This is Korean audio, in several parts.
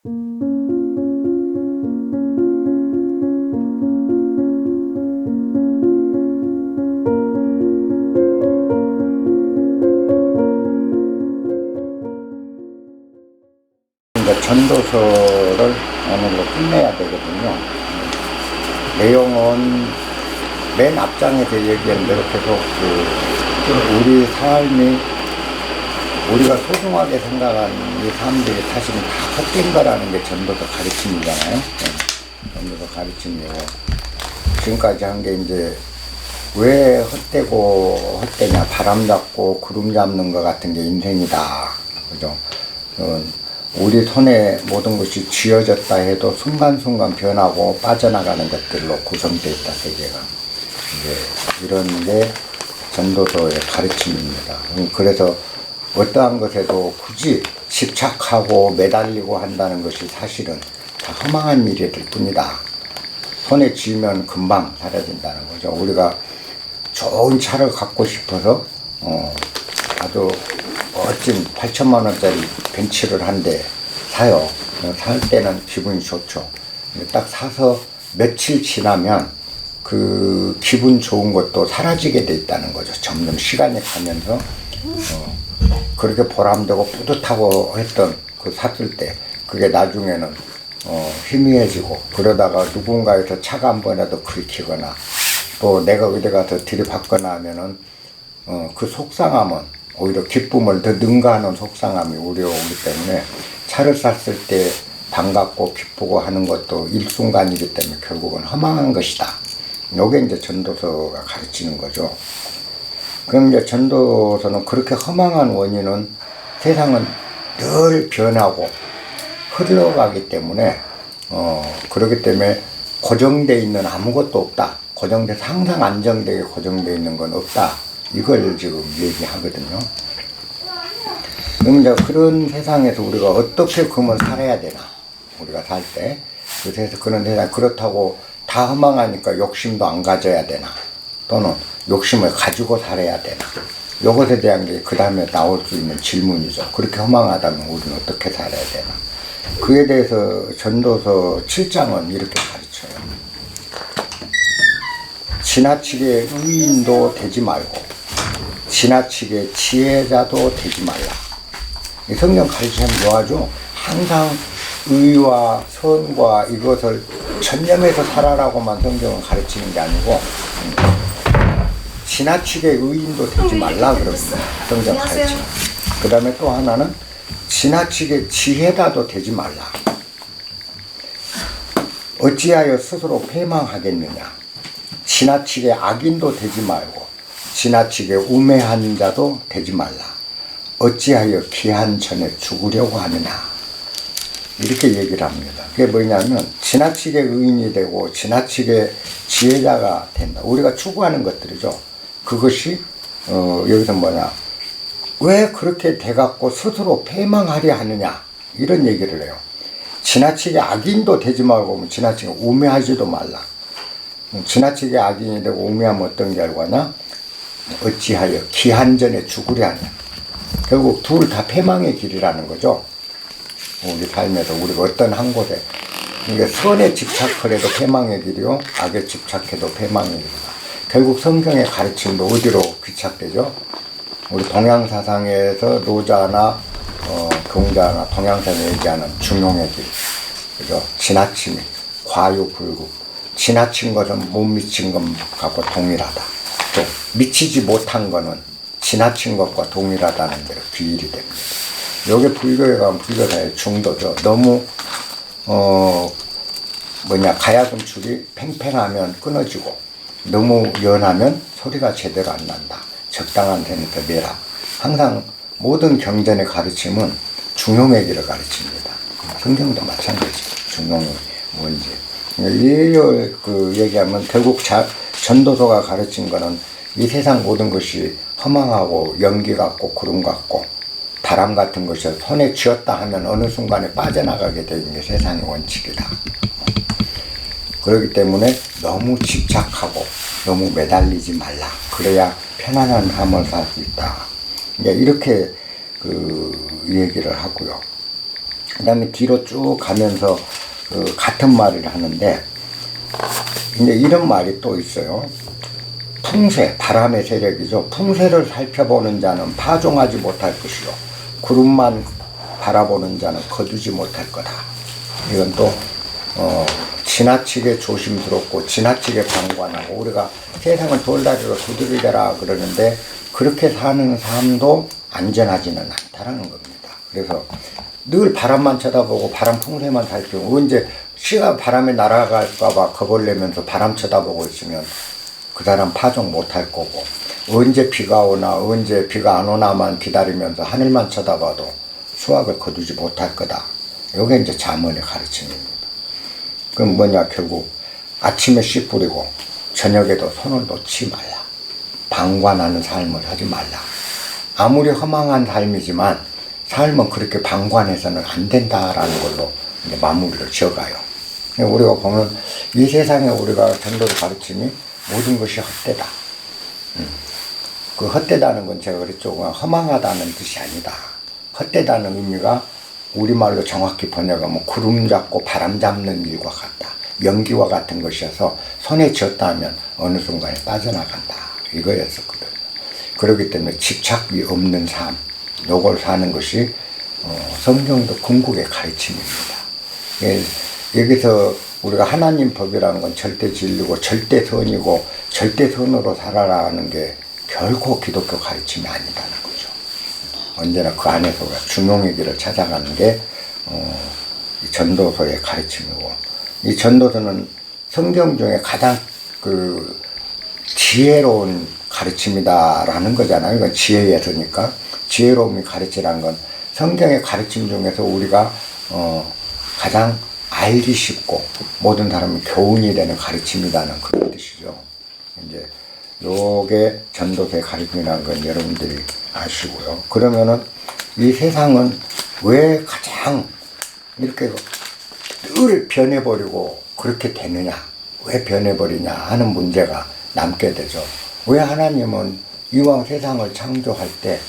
전도서를 오늘로 끝내야 되거든요. 내용은 맨 앞장에서 얘기한 대로 계속 우리 삶이 우리가 소중하게 생각하는 이 사람들이 사실은 다 헛된 거라는 게 전도서 가르침이잖아요. 전도서 가르침이고, 지금까지 한 게 이제 왜 헛되냐, 바람 잡고 구름 잡는 것 같은 게 인생이다. 그죠? 우리 손에 모든 것이 쥐어졌다 해도 순간순간 변하고 빠져나가는 것들로 구성되어 있다, 세계가. 이제 이런 게 전도서의 가르침입니다. 그래서 어떠한 것에도 굳이 집착하고 매달리고 한다는 것이 사실은 다 허망한 일일 뿐이다. 손에 쥐면 금방 사라진다는 거죠. 우리가 좋은 차를 갖고 싶어서 아주 멋진 8천만 원짜리 벤츠를 한 대 사요. 살 때는 기분이 좋죠. 딱 사서 며칠 지나면 그 기분 좋은 것도 사라지게 돼 있다는 거죠. 점점 시간이 가면서 그렇게 보람되고 뿌듯하고 했던 그 샀을 때 그게 나중에는 희미해지고, 그러다가 누군가에서 차가 한 번이라도 긁히거나 또 내가 어디 가서 들이받거나 하면은 그 속상함은 오히려 기쁨을 더 능가하는 속상함이 오기 때문에 차를 샀을 때 반갑고 기쁘고 하는 것도 일순간이기 때문에 결국은 허망한 것이다. 요게 이제 전도서가 가르치는 거죠. 그럼 이제 전도서는 그렇게 허망한 원인은 세상은 늘 변하고 흘러가기 때문에 그렇기 때문에 고정되어 있는 아무것도 없다. 항상 안정되게 고정되어 있는 건 없다. 이걸 지금 얘기하거든요. 그럼 이제 그런 세상에서 우리가 어떻게 그러면 살아야 되나? 우리가 살 때. 그래서 그런 세상, 그렇다고 다 허망하니까 욕심도 안 가져야 되나? 또는 욕심을 가지고 살아야 되나? 이것에 대한 게 그 다음에 나올 수 있는 질문이죠. 그렇게 허망하다면 우리는 어떻게 살아야 되나? 그에 대해서 전도서 7장은 이렇게 가르쳐요. 지나치게 의인도 되지 말고 지나치게 지혜자도 되지 말라. 이 성경 가르치면 뭐하죠? 항상 의와 선과 이것을 전념해서 살아라고만 성경은 가르치는 게 아니고 지나치게 의인도 되지 말라 그럽니다. 성경 가르치면. 그 다음에 또 하나는 지나치게 지혜다도 되지 말라. 어찌하여 스스로 패망하겠느냐. 지나치게 악인도 되지 말고 지나치게 우매한 자도 되지 말라. 어찌하여 기한 전에 죽으려고 하느냐. 이렇게 얘기를 합니다. 그게 뭐냐면 지나치게 의인이 되고 지나치게 지혜자가 된다. 우리가 추구하는 것들이죠. 그것이 여기서 뭐냐, 왜 그렇게 돼갖고 스스로 패망하려 하느냐, 이런 얘기를 해요. 지나치게 악인도 되지 말고 지나치게 우매하지도 말라. 지나치게 악인이 되고 우매하면 어떤 결과냐? 어찌하여 기한전에 죽으려 하냐. 결국 둘 다 패망의 길이라는 거죠. 우리 삶에서 우리가 어떤 한 곳에, 그러니까 선에 집착을 해도 패망의 길이요, 악에 집착해도 패망의 길이다. 결국 성경의 가르침도 어디로 귀착되죠? 우리 동양사상에서 노자나 경자나 동양사상에 얘기하는 중용의 길, 그죠? 지나침이 과유불급, 지나친 것은 못 미친 것과 동일하다. 또 미치지 못한 것은 지나친 것과 동일하다는 대로 비일이 됩니다. 요게 불교에 가면 불교사의 중도죠. 너무 가야금줄이 팽팽하면 끊어지고 너무 연하면 소리가 제대로 안 난다. 적당한 데부터 내라. 항상 모든 경전의 가르침은 중용의 길을 가르칩니다. 성경도 마찬가지. 중용이 뭔지. 이걸 얘기하면 결국 전도서가 가르친 거는 이 세상 모든 것이 허망하고 연기 같고 구름 같고 바람 같은 것이 손에 쥐었다 하면 어느 순간에 빠져나가게 되는 게 세상의 원칙이다. 그렇기 때문에 너무 집착하고 너무 매달리지 말라. 그래야 편안한 삶을 살 수 있다. 이렇게 얘기를 하고요. 그 다음에 뒤로 쭉 가면서 같은 말을 하는데, 이제 이런 말이 또 있어요. 풍세, 바람의 세력이죠. 풍세를 살펴보는 자는 파종하지 못할 것이요, 구름만 바라보는 자는 거두지 못할 거다. 이건 또 지나치게 조심스럽고 지나치게 방관하고, 우리가 세상을 돌다리로 두드리더라 그러는데 그렇게 사는 삶도 안전하지는 않다라는 겁니다. 그래서 늘 바람만 쳐다보고 바람 풍세만 살피고, 언제 씨가 바람에 날아갈까봐 겁을 내면서 바람 쳐다보고 있으면 그 사람 파종 못할 거고, 언제 비가 오나 언제 비가 안 오나만 기다리면서 하늘만 쳐다봐도 수확을 거두지 못할 거다. 이게 이제 잠언의 가르침입니다. 그럼 뭐냐, 결국 아침에 씨 뿌리고 저녁에도 손을 놓지 말라. 방관하는 삶을 하지 말라. 아무리 허망한 삶이지만 삶은 그렇게 방관해서는 안 된다라는 걸로 이제 마무리를 지어가요. 우리가 보면 이 세상에 우리가 전도의 가르침이 모든 것이 헛되다. 그 헛되다는 건 제가 그랬죠. 허망하다는 뜻이 아니다. 헛되다는 의미가 우리말로 정확히 번역하면 구름 잡고 바람 잡는 일과 같다. 연기와 같은 것이어서 손에 쥐었다 하면 어느 순간에 빠져나간다. 이거였었거든요. 그렇기 때문에 집착이 없는 삶, 요걸 사는 것이 성경도 궁극의 가르침입니다. 여기서 우리가 하나님 법이라는 건 절대 진리고 절대 선이고 절대 선으로 살아라는 게 결코 기독교 가르침이 아니다는 거죠. 언제나 그 안에서 중용의 길을 찾아가는 게 이 전도서의 가르침이고, 이 전도서는 성경 중에 가장 지혜로운 가르침이다라는 거잖아요. 이건 지혜에서니까. 지혜로움이 가르치라는 건 성경의 가르침 중에서 우리가 가장 알기 쉽고 모든 사람이 교훈이 되는 가르침이라는 그런 뜻이죠. 이제 요게 전도서의 가르침이라는 건 여러분들이 아시고요. 그러면은 이 세상은 왜 가장 이렇게 늘 변해버리고 그렇게 되느냐, 왜 변해버리냐 하는 문제가 남게 되죠. 왜 하나님은 이왕 세상을 창조할 때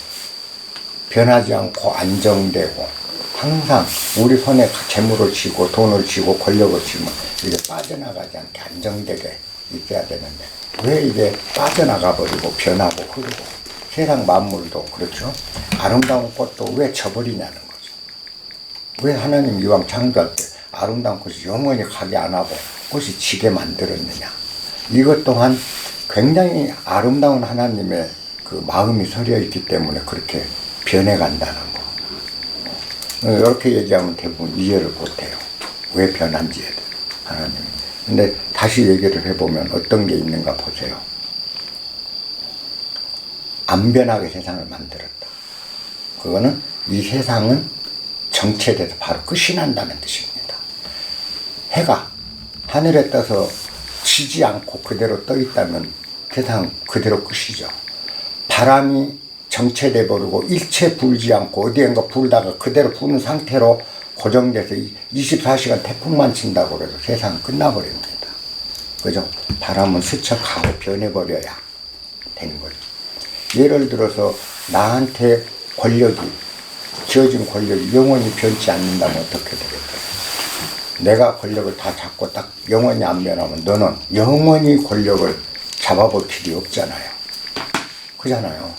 변하지 않고 안정되고 항상 우리 손에 재물을 쥐고 돈을 쥐고 권력을 쥐면 이게 빠져나가지 않게 안정되게 있어야 되는데, 왜 이게 빠져나가 버리고 변하고 흐르고, 세상 만물도 그렇죠. 아름다운 꽃도 왜 져버리냐는 거죠. 왜 하나님 이왕 창조할 때 아름다운 꽃이 영원히 가게 안 하고 꽃이 지게 만들었느냐. 이것 또한 굉장히 아름다운 하나님의 그 마음이 서려 있기 때문에 그렇게 변해간다는 거. 이렇게 얘기하면 대부분 이해를 못해요. 왜 변한지에 하나님. 근데 다시 얘기를 해보면 어떤 게 있는가 보세요. 안 변하게 세상을 만들었다. 그거는 이 세상은 정체돼서 바로 끝이 난다는 뜻입니다. 해가 하늘에 떠서 지지 않고 그대로 떠 있다면 세상 그대로 끝이죠. 바람이 정체돼 버리고 일체 불지 않고 어디엔가 불다가 그대로 부는 상태로 고정돼서 24시간 태풍만 친다고 그래서 세상은 끝나버립니다. 그죠? 바람은 스쳐가고 변해버려야 되는 거죠. 예를 들어서 나한테 권력이, 지어진 권력이 영원히 변치 않는다면 어떻게 되겠어요? 내가 권력을 다 잡고 딱 영원히 안 변하면 너는 영원히 권력을 잡아볼 길이 없잖아요. 그잖아요.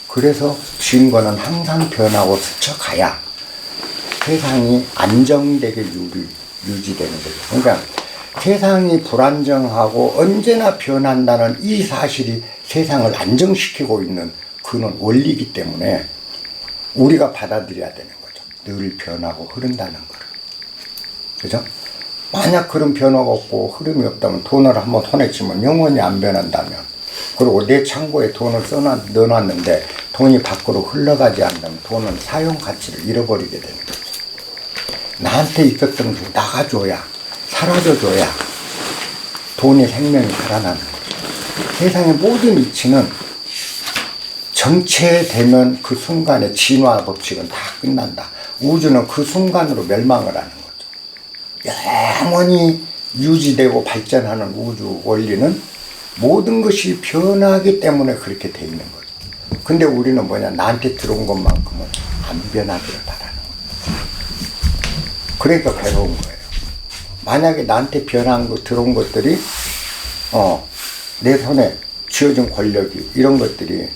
그래서 주인공은 항상 변하고 스쳐가야 세상이 안정되게 유지되는 거죠. 그러니까 세상이 불안정하고 언제나 변한다는 이 사실이 세상을 안정시키고 있는 그는 원리이기 때문에 우리가 받아들여야 되는 거죠. 늘 변하고 흐른다는 거를. 그죠? 만약 그런 변화가 없고 흐름이 없다면 돈을 한번 손에 치면 영원히 안 변한다면, 그리고 내 창고에 돈을 넣어놨는데 돈이 밖으로 흘러가지 않는다면 돈은 사용 가치를 잃어버리게 되는 거죠. 나한테 있었던 게 나가줘야, 사라져줘야 돈의 생명이 살아나는 거죠. 세상의 모든 이치는 정체되면 그 순간에 진화 법칙은 다 끝난다. 우주는 그 순간으로 멸망을 하는 거죠. 영원히 유지되고 발전하는 우주 원리는 모든 것이 변하기 때문에 그렇게 돼 있는 거죠. 근데 우리는 뭐냐, 나한테 들어온 것만큼은 안 변하기를 바라는 거죠. 그러니까 괴로운 거예요. 만약에 나한테 변한 거, 들어온 것들이, 내 손에 쥐어진 권력이, 이런 것들이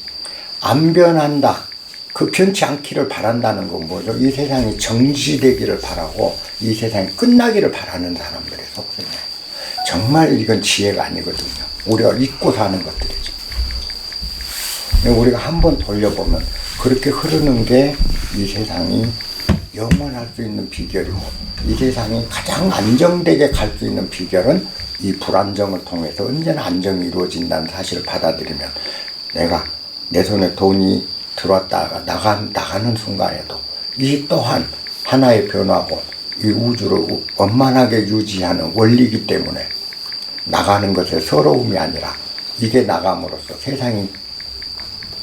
안 변한다. 그 변치 않기를 바란다는 건 뭐죠? 이 세상이 정지되기를 바라고, 이 세상이 끝나기를 바라는 사람들의 속성이에요. 정말 이건 지혜가 아니거든요. 우리가 잊고 사는 것들이죠. 우리가 한번 돌려보면, 그렇게 흐르는 게 이 세상이 영원할 수 있는 비결이고, 이 세상이 가장 안정되게 갈 수 있는 비결은 이 불안정을 통해서 언제나 안정이 이루어진다는 사실을 받아들이면, 내가 내 손에 돈이 들어왔다가 나가는 순간에도 이 또한 하나의 변화고, 이 우주를 원만하게 유지하는 원리이기 때문에 나가는 것에 서러움이 아니라, 이게 나감으로써 세상이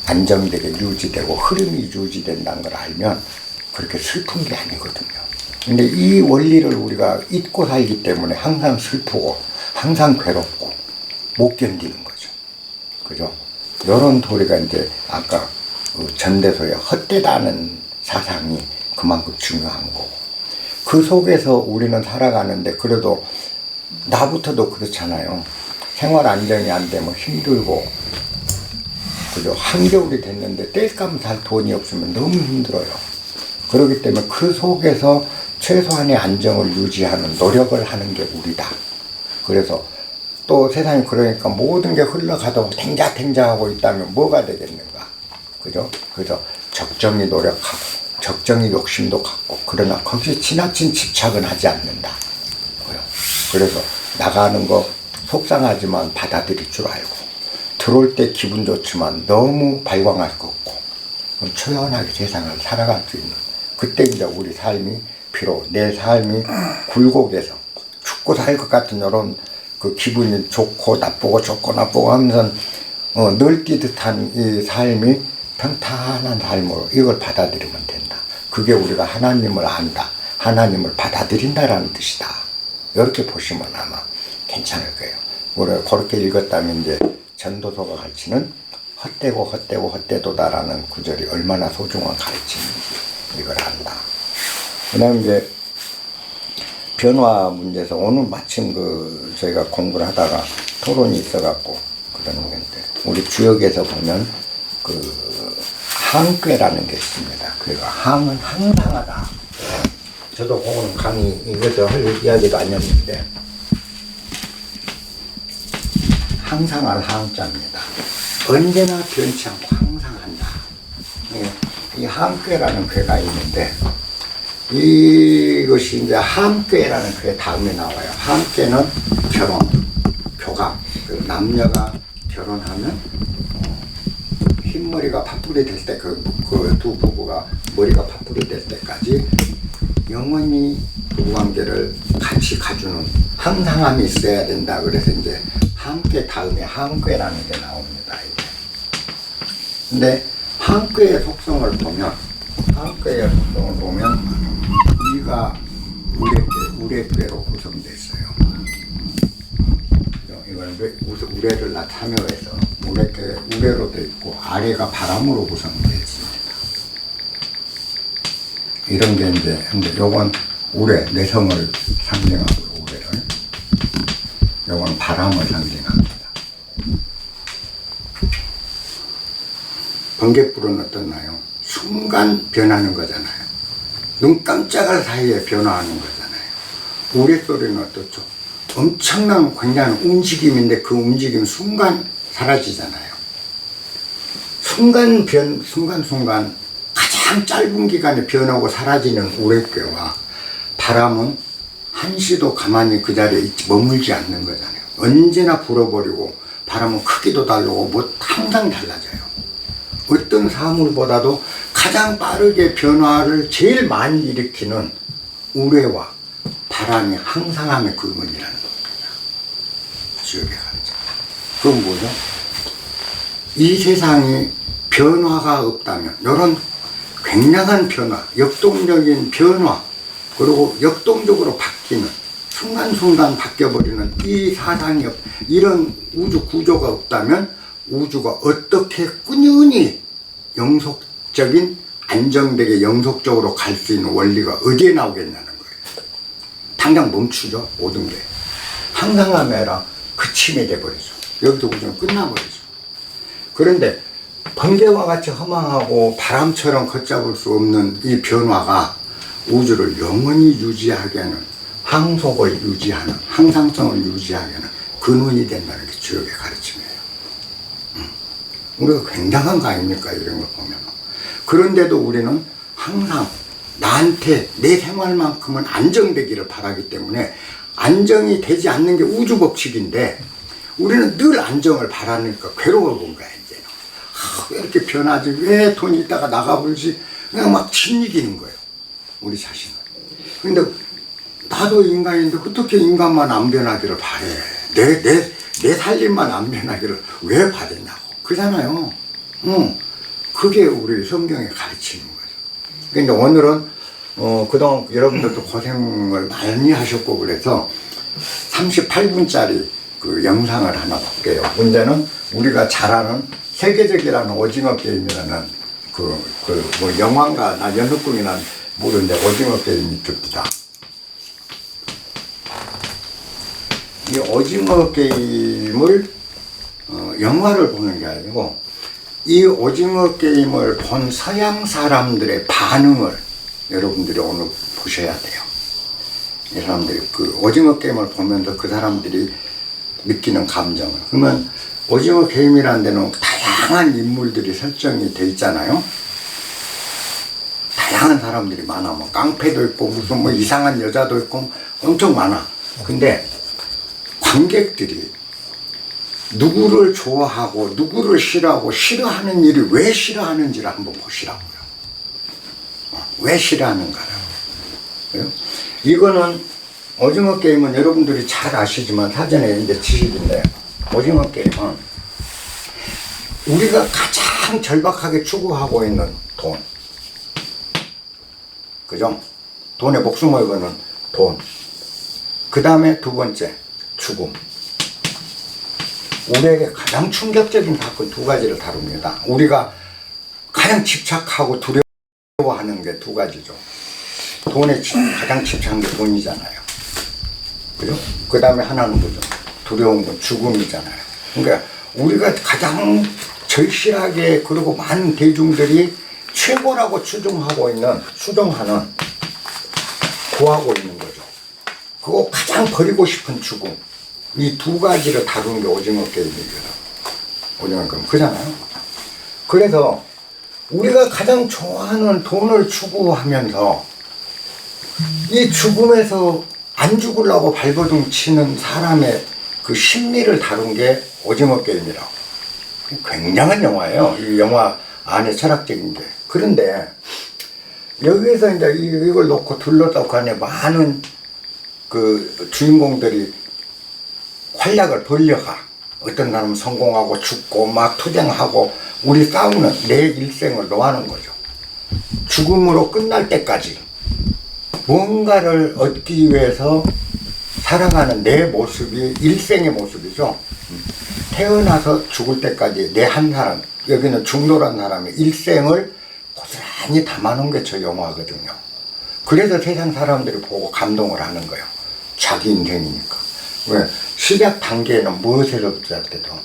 안정되게 유지되고 흐름이 유지된다는 걸 알면 그렇게 슬픈 게 아니거든요. 근데 이 원리를 우리가 잊고 살기 때문에 항상 슬프고 항상 괴롭고 못 견디는 거죠. 그죠? 이런 도리가 이제 아까 그 전대소의 헛되다는 사상이 그만큼 중요한 거고, 그 속에서 우리는 살아가는데, 그래도 나부터도 그렇잖아요. 생활 안정이 안 되면 힘들고, 그죠? 한겨울이 됐는데 땔감 살 돈이 없으면 너무 힘들어요. 그렇기 때문에 그 속에서 최소한의 안정을 유지하는 노력을 하는 게 우리다. 그래서 또 세상이 그러니까 모든 게 흘러가도 탱자탱자하고 있다면 뭐가 되겠는가. 그죠? 그래서 적정히 노력하고 적정히 욕심도 갖고, 그러나 거기에 지나친 집착은 하지 않는다. 그래서 나가는 거 속상하지만 받아들일 줄 알고, 들어올 때 기분 좋지만 너무 발광할 거 없고, 초연하게 세상을 살아갈 수 있는, 그때 이제 우리 삶이, 비록 내 삶이 굴곡에서 죽고 살 것 같은 이런 그 기분이 좋고 나쁘고 좋고 나쁘고 하면서 널뛰듯한 이 삶이 평탄한 삶으로 이걸 받아들이면 된다. 그게 우리가 하나님을 안다, 하나님을 받아들인다라는 뜻이다. 이렇게 보시면 아마 괜찮을 거예요. 우리가 그렇게 읽었다면 이제 전도서가 가르치는 헛되고 헛되고 헛되도다라는 구절이 얼마나 소중한 가르침인지 이걸 안다. 그 다음에 이제 변화 문제에서 오늘 마침 그 저희가 공부를 하다가 토론이 있어갖고 그러는 건데, 우리 주역에서 보면 그 항괴라는 게 있습니다. 그러니까 항은 항상하다. 저도 그거는 강의 이것도 할 이야기도 아니었는데, 항상할 항자입니다. 언제나 변치 않고 항상 한다. 이 항괴라는 괴가 있는데, 이것이 이제 함께라는 그 다음에 나와요. 함께는 결혼, 교감. 남녀가 결혼하면 흰머리가 팥불이 될 때, 그 두 부부가 머리가 팥불이 될 때까지 영원히 부부관계를 같이 가주는 항상함이 있어야 된다. 그래서 이제 함께 다음에 함께라는 게 나옵니다. 이게. 근데 함께의 속성을 보면, 이가 우레괴로 구성됐어요. 이거는 우레를 나타내서 우레로 되어 있고, 아래가 바람으로 구성되어 있습니다. 이런 게 이제, 근데 요건 우레, 내성을 상징하고, 우레를. 요건 바람을 상징합니다. 번개불은 어떻나요? 순간 변하는 거잖아요. 눈 깜짝할 사이에 변화하는 거잖아요. 우레소리는 어떻죠? 엄청난 굉장한 움직임인데 그 움직임 순간 사라지잖아요. 순간 가장 짧은 기간에 변하고 사라지는 우레괴와 바람은 한시도 가만히 그 자리에 머물지 않는 거잖아요. 언제나 불어버리고, 바람은 크기도 다르고 뭐 항상 달라져요. 어떤 사물보다도 가장 빠르게 변화를 제일 많이 일으키는 우레와 바람이 항상함의 근원이라는 겁니다. 지역의 가르침. 그건 뭐죠? 이 세상이 변화가 없다면, 이런 굉장한 변화, 역동적인 변화, 그리고 역동적으로 바뀌는, 순간순간 바뀌어버리는 이 사상이 이런 우주 구조가 없다면, 우주가 어떻게 꾸준히 영속적인, 안정되게 영속적으로 갈 수 있는 원리가 어디에 나오겠냐는 거예요. 당장 멈추죠. 모든 게. 항상함이 아니라 그침이 돼버리죠. 여기서 우주는 끝나버리죠. 그런데 번개와 같이 허망하고 바람처럼 걷잡을 수 없는 이 변화가 우주를 영원히 유지하게 하는, 항속을 유지하는, 항상성을 유지하게 하는 근원이 된다는 게 주역의 가르침이에요. 우리가 굉장한 거 아닙니까? 이런 걸 보면. 그런데도 우리는 항상 나한테 내 생활만큼은 안정되기를 바라기 때문에 안정이 되지 않는 게 우주 법칙인데 우리는 늘 안정을 바라니까 괴로워 본 거야, 이제는. 왜 이렇게 변하지? 왜 돈이 있다가 나가버리지? 그냥 막 짓이기는 거예요, 우리 자신은. 근데 나도 인간인데 어떻게 인간만 안 변하기를 바래? 내 살림만 안 변하기를 왜 바랬냐고. 그잖아요. 그게 우리 성경에 가르치는 거죠. 근데 오늘은, 그동안 여러분들도 고생을 많이 하셨고, 그래서 38분짜리 그 영상을 하나 볼게요. 문제는 우리가 잘 아는 세계적이라는 오징어 게임이라는 뭐 영화인가, 나 연극궁이나 모르는데 오징어 게임이 듭니다. 이 오징어 게임을 영화를 보는 게 아니고 이 오징어 게임을 본 서양 사람들의 반응을 여러분들이 오늘 보셔야 돼요. 이 사람들이 그 오징어 게임을 보면서 그 사람들이 느끼는 감정을. 그러면 오징어 게임이라는 데는 다양한 인물들이 설정이 돼 있잖아요. 다양한 사람들이 많아. 뭐 깡패도 있고 무슨 뭐 이상한 여자도 있고 엄청 많아. 근데 관객들이 누구를 좋아하고 누구를 싫어하고 싫어하는 일을 왜 싫어하는지를 한번 보시라고요. 왜 싫어하는가요? 이거는 오징어 게임은 여러분들이 잘 아시지만 사전에 이제 지식인데, 오징어 게임은 우리가 가장 절박하게 추구하고 있는 돈, 그죠? 돈에 목숨을 거는 돈. 그 다음에 두 번째 죽음. 우리에게 가장 충격적인 사건 두 가지를 다룹니다. 우리가 가장 집착하고 두려워하는 게 두 가지죠. 돈에 가장 집착한 게 돈이잖아요. 그죠? 그 다음에 하나는 뭐죠? 두려운 건 죽음이잖아요. 그러니까 우리가 가장 절실하게, 그리고 많은 대중들이 최고라고 추종하는, 구하고 있는 거죠. 그거 가장 버리고 싶은 죽음. 이 두 가지를 다루는 게 오징어 게임이거든. 오징어 게임. 그잖아요. 그래서 우리가 가장 좋아하는 돈을 추구하면서 이 죽음에서 안 죽으려고 발버둥 치는 사람의 그 심리를 다룬 게 오징어 게임이라고. 굉장한 영화예요. 이 영화 안에 철학적인 게. 그런데 여기에서 이제 이걸 놓고 둘러싸고 안에 많은 그 주인공들이 활약을 돌려가. 어떤 사람은 성공하고 죽고 막 투쟁하고 우리 싸우는 내 일생을 놓아놓은 거죠. 죽음으로 끝날 때까지 뭔가를 얻기 위해서 살아가는 내 모습이 일생의 모습이죠. 태어나서 죽을 때까지 내 한 사람, 여기는 중도란 사람의 일생을 고스란히 담아놓은 게 저 영화거든요. 그래서 세상 사람들이 보고 감동을 하는 거예요. 자기 인생이니까. 왜? 시작 단계에는 무엇을 시작해도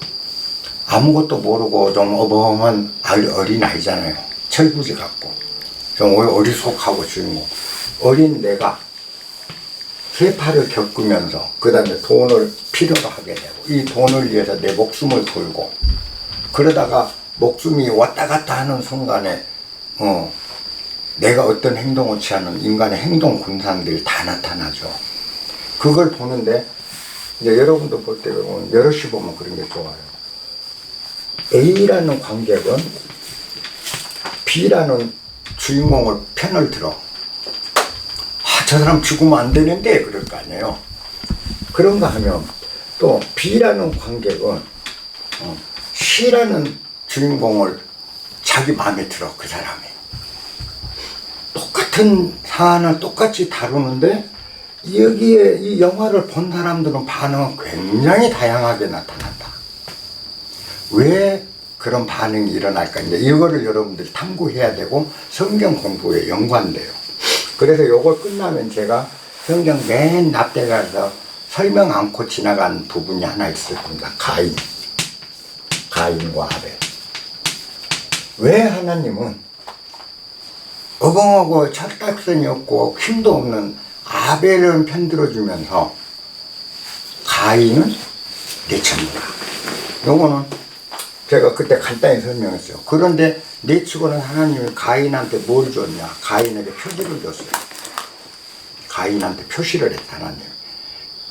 아무것도 모르고 좀 어벙한 어린 아이잖아요. 철부지 같고 좀 어리숙하고 주인공. 어린 내가 세파를 겪으면서 그 다음에 돈을 필요로 하게 되고 이 돈을 위해서 내 목숨을 걸고 그러다가 목숨이 왔다 갔다 하는 순간에 내가 어떤 행동을 취하는 인간의 행동 군상들이 다 나타나죠. 그걸 보는데 이제 여러분도 볼 때 여럿이 보면 그런 게 좋아요. A라는 관객은 B라는 주인공을 편을 들어. 저 사람 죽으면 안 되는데 그럴 거 아니에요. 그런가 하면 또 B라는 관객은 C라는 주인공을 자기 마음에 들어. 그 사람이 똑같은 사안을 똑같이 다루는데 여기에 이 영화를 본 사람들은 반응은 굉장히 다양하게 나타난다. 왜 그런 반응이 일어날까? 이제 이거를 여러분들이 탐구해야 되고 성경 공부에 연관돼요. 그래서 요걸 끝나면 제가 성경 맨 앞에 가서 설명 않고 지나간 부분이 하나 있을 겁니다. 가인과 아벨. 왜 하나님은 어벙하고 철딱선이 없고 힘도 없는 아벨은 편들어주면서 가인은 내쳤는가? 요거는 제가 그때 간단히 설명했어요. 그런데 내치고는 하나님이 가인한테 뭘 줬냐? 가인에게 표지를 줬어요. 가인한테 표시를 했다, 하나님.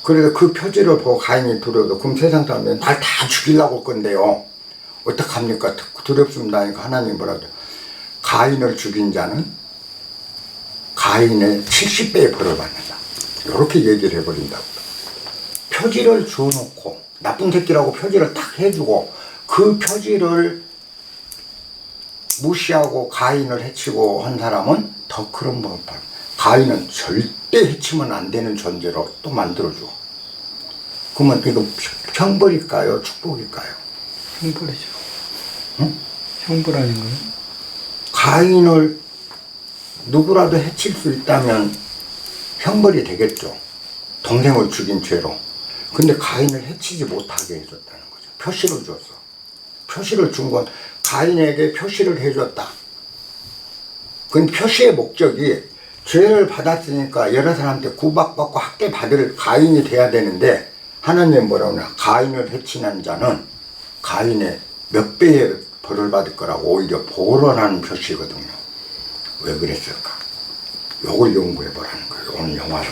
그래서 그 표지를 보고 가인이 두려워도 그럼 세상 사람들은 날 다 죽이려고 할 건데요. 어떡합니까? 두렵습니다 하니까 하나님이 뭐라고 해요? 가인을 죽인 자는 가인의 70배의 벌을 받는다. 이렇게 얘기를 해버린다고. 표지를 주어놓고 나쁜 새끼라고 표지를 딱 해주고 그 표지를 무시하고 가인을 해치고 한 사람은 더 그런 벌을 받는다. 가인은 절대 해치면 안 되는 존재로 또 만들어줘. 그러면 이거 형벌일까요? 축복일까요? 형벌이죠. 응? 형벌 아닌가요? 가인을 누구라도 해칠 수 있다면 형벌이 되겠죠. 동생을 죽인 죄로. 근데 가인을 해치지 못하게 해줬다는 거죠. 표시를 줬어. 표시를 준 건 가인에게 표시를 해줬다. 근데 표시의 목적이 죄를 받았으니까 여러 사람한테 구박받고 학대받을 가인이 돼야 되는데 하나님 뭐라고 하냐? 가인을 해치는 자는 가인의 몇 배의 벌을 받을 거라고 오히려 보론하는 표시거든요. 왜 그랬을까? 요걸 연구해 보라는 거예요. 오늘 영화를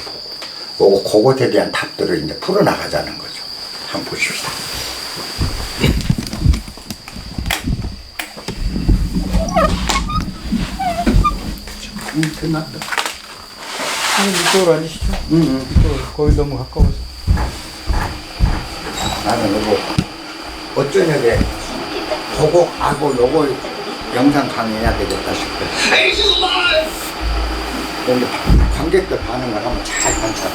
보고. 그것에 대한 답들을 이제 풀어나가자는 거죠. 한번 보십시다. 끝났다. 이쪽으로 앉으시죠. 이쪽으로. 거기 너무 가까워서. 나는 이거 어쩌냐게 보고 요거 영상 강의해야 되겠다 싶어요. 근데 관객들 반응을 한번 잘 관찰해.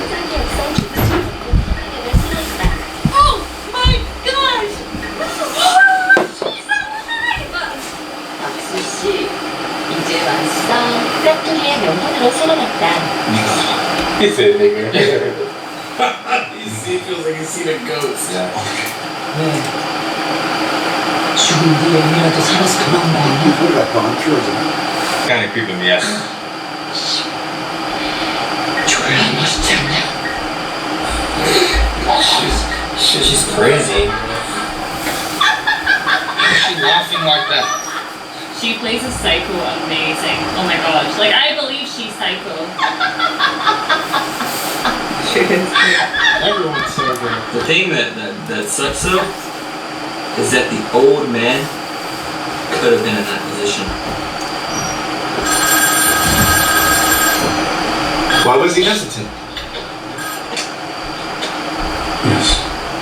Oh my gosh! She's alive! 박수 씨, 이제 왔어. 깍두기의 명분으로 살아났다. He said nigga. He feels like he's seen a ghost. Yeah. 죽은 네 영이라도 살아서 돌아온 거 아니야? 소리가 더 안 키워지네. Kind of creeping me out. 졸라 멋있지 않냐? She's crazy. Why's she laughing like that? She plays a psycho amazing. Oh my gosh. Like, I believe she's psycho. Everyone's so good. The thing that sucks though is that the old man could have been in that position. Why was he hesitant? Yes,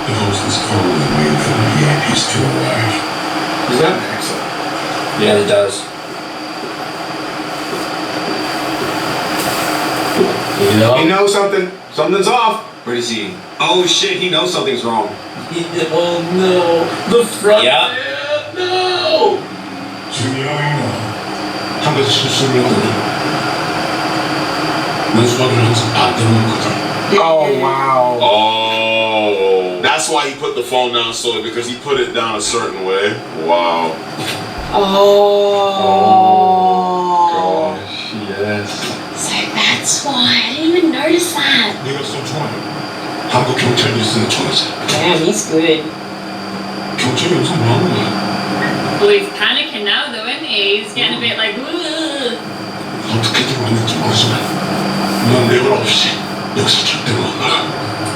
the host is calling and waiting for the VIPs to arrive. He's got an accent. Yeah, he does. He knows something's off. Where is he? Oh shit, he knows something's wrong. Oh no, the front. Yeah. No. 중요해요. 한 가지 실수를 했더니 문수박을 항상 반대로 했거든. Oh wow. Oh, that's why he put the phone down slowly, because he put it down a certain way. Wow. Gosh, yes. So that's why. I didn't even notice that. 네가 쏜 총알. 한국 경찰 뉴스는 총이지. Damn, he's good. 경찰이 여기서 뭐 하는 거야? Oh, he's panicking now, though, isn't he? He's getting a bit like, ugh. 어떻게 들어왔는지 모르지만 넌 레벨 없이 여기서 절대로 못 나가.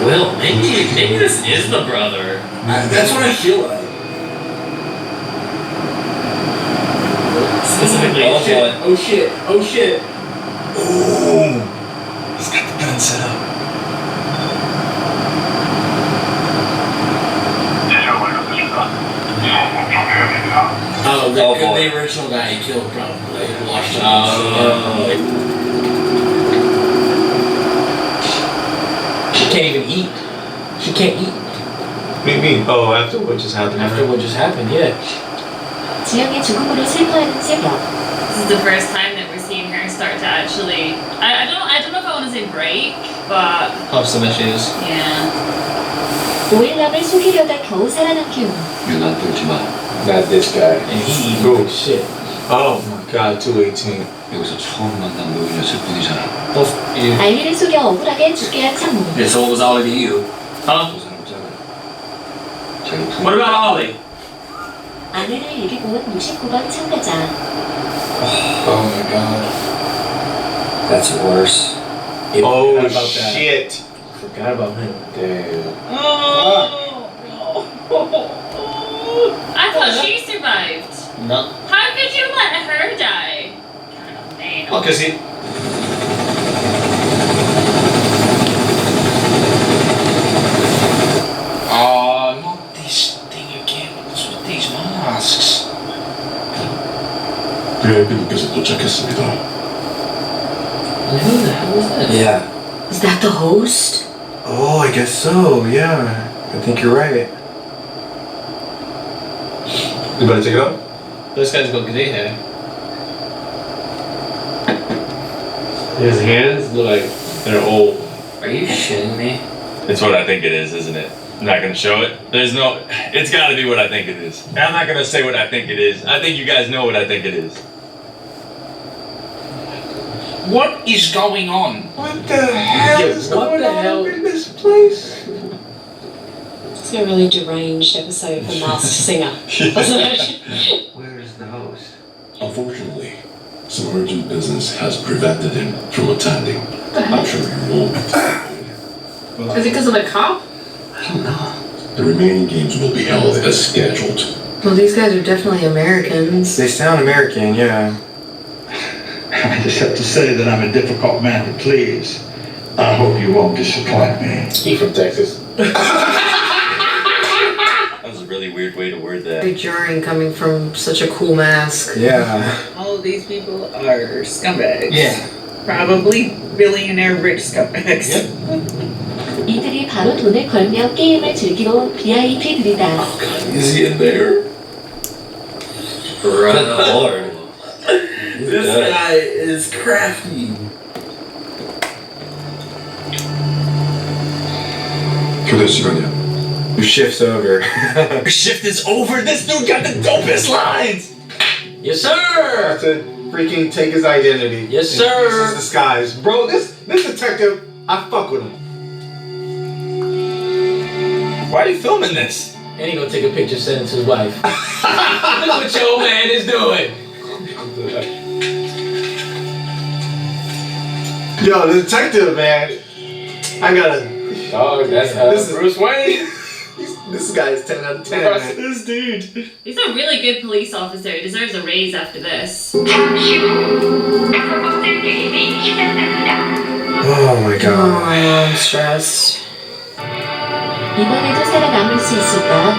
Well, maybe this is the brother. That's what I feel like. Specifically, Oh shit! Oh shit! Oh shit! 오, he's got the gun set up. Oh, Oh, the boy. original guy he killed probably washed up. She can't even eat. She can't eat What do you mean? Oh, after what just happened? after what just happened. Yeah. 지영의 죽음으로 슬퍼하는 새벽. This is the first time that we're seeing her start to actually. I don't know if I want to doesn't break, but Have some issues. yeah. 오일남을 속이려다 겨우 살아남기 후 유난 떨지 마. Not this guy. And he Oh shit. Oh my god, 218. 여기서 처음 만난 노인이었을 뿐이잖아. both you. 알리를 속여 억울하게 죽게 한 참모. Yeah, so it was Ollie to you. Huh? 두 사람 짜고. 자기 What about Ollie? 아내를 이기고 온 69번 참가자. Oh my god. That's worse. Yeah, Oh forgot about that. shit. Forgot about him. Damn. I thought she survived. No. How could you let her die? Kind of man. Well, because he. Oh, not this thing again. What's with these masks? VIP님께서 도착했습니다. Who the hell is this? Yeah. Is that the host? Oh, I guess so. Yeah. I think you're right. You better take it up. This guy's got great hair. His hands look like they're old. Are you shitting me? It's what I think it is, isn't it? I'm not gonna show it. There's no. It's gotta be what I think it is. I'm not gonna say what I think it is. I think you guys know what I think it is. What is going on? What the hell is going on in this place? It's a really deranged episode of The Masked Singer, wasn't it? Where is the host? Unfortunately, some urgent business has prevented him from attending. I'm sure you won't be disappointed. Is it because of the cop? I don't know. The remaining games will be held as scheduled. Well, these guys are definitely Americans. They sound American, yeah. I just have to say that I'm a difficult man to please. I hope you won't disappoint me. He from Texas. That was a really weird way to word that. Very jarring coming from such a cool mask. Yeah. All of these people are scumbags. Yeah. Probably billionaire rich scumbags. 이들이 바로 돈을 걸며 게임을 즐기러 온 VIP들이다. Is he in there? Good lord. This guy is crafty. 교대 시간이야. Your shift's over. Your shift is over. This dude got the dopest lines. Yes, sir. to freaking take his identity. Yes, and sir. use his disguise. Bro, this detective, I fuck with him. Why are you filming this? And he gonna take a picture, send it to his wife. Look what your old man is doing. Yo, the detective, man. I gotta. Oh, that's This is- Bruce Wayne. This guy is 10 out of 10. Man. This dude. He's a really good police officer. He deserves a raise after this. Oh my Oh, god. I'm stressed. 이번에도 살아남을 수 있을까?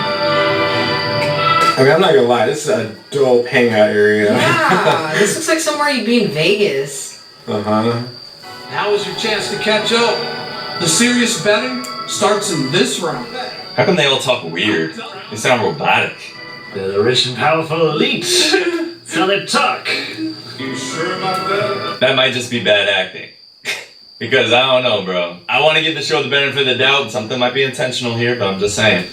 I mean, I'm not gonna lie, this is a dope hangout area. Yeah, this looks like somewhere you'd be in Vegas. Uh-huh. Now is your chance to catch up. The serious betting starts in this round. How come they all talk weird? They sound robotic. They're the rich and powerful elites. That's how they talk. You sure about that? That might just be bad acting. Because I don't know, bro. I want to give the show the benefit of the doubt. Something might be intentional here, but I'm just saying.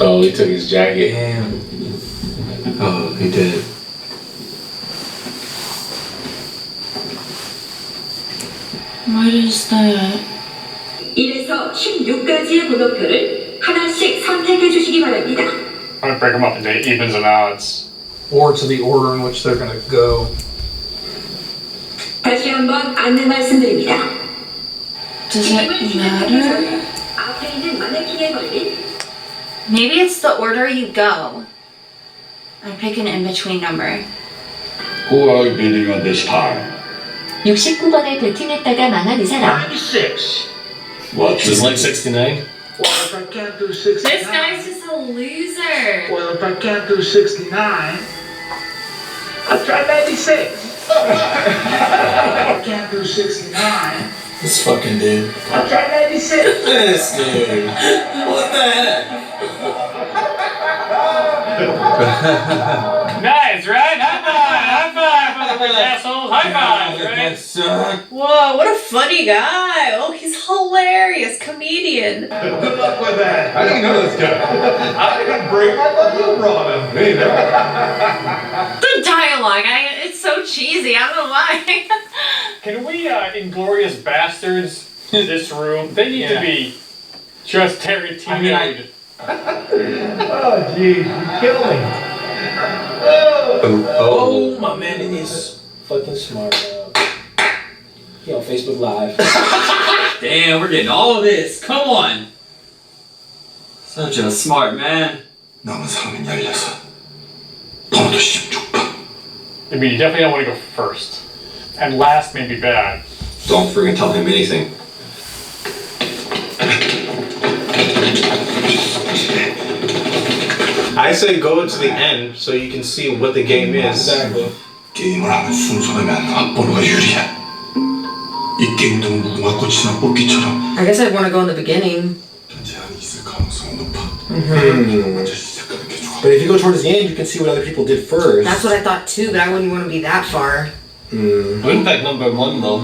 Oh, he took his jacket. Damn. Oh, he did. What is that? 1에서 16가지의 번호표를 하나씩 선택해 주시기 바랍니다. I'm gonna break them up into evens and odds. Or to the order in which they're gonna go. 다시 한번 안내 말씀드립니다. Does it matter? 앞에 있는 마네킹에 걸린 Maybe it's the order you go. I pick an in-between number. Who are you bidding on this time? 69번에 배팅했다가 망한 이 사람. 96. What? Just like 69. Well, if I can't do 69. This guy's just a loser. Well, if I can't do 69, I'll try 96. If I can't do 69, This fucking dude. I'll try 96. This dude. What the heck? Nice, right? High five, motherfucker, asshole. McDonald's high five, right? Whoa, what a funny guy. Oh, he's hilarious. Comedian. Good luck with that. I didn't know this guy. I didn't break. I thought you brought him. The dialogue, it's so cheesy. I don't know why. Can we, Inglorious Bastards, this room? They need to be just Tarantino'd. Oh, geez, you kill me. Oh, my man is fucking smart. He on Facebook Live. Damn, we're getting all of this. Come on. Such a smart man. 남은 사람은 16. 번호도 16번. I mean, you definitely don't want to go first. And last may be bad. Don't freaking tell him anything. I say go to the end so you can see what the game is. Exactly. 게임을 하는 순서라면 앞번호가 유리해. 이 게임도 무궁화 꽃이나 뽑기처럼 I guess I'd want to go in the beginning. 제한이 있을 가능성이 높아. But if you go towards the end, you can see what other people did first. That's what I thought too, but I wouldn't want to be that far. Wouldn't pick number 1 though.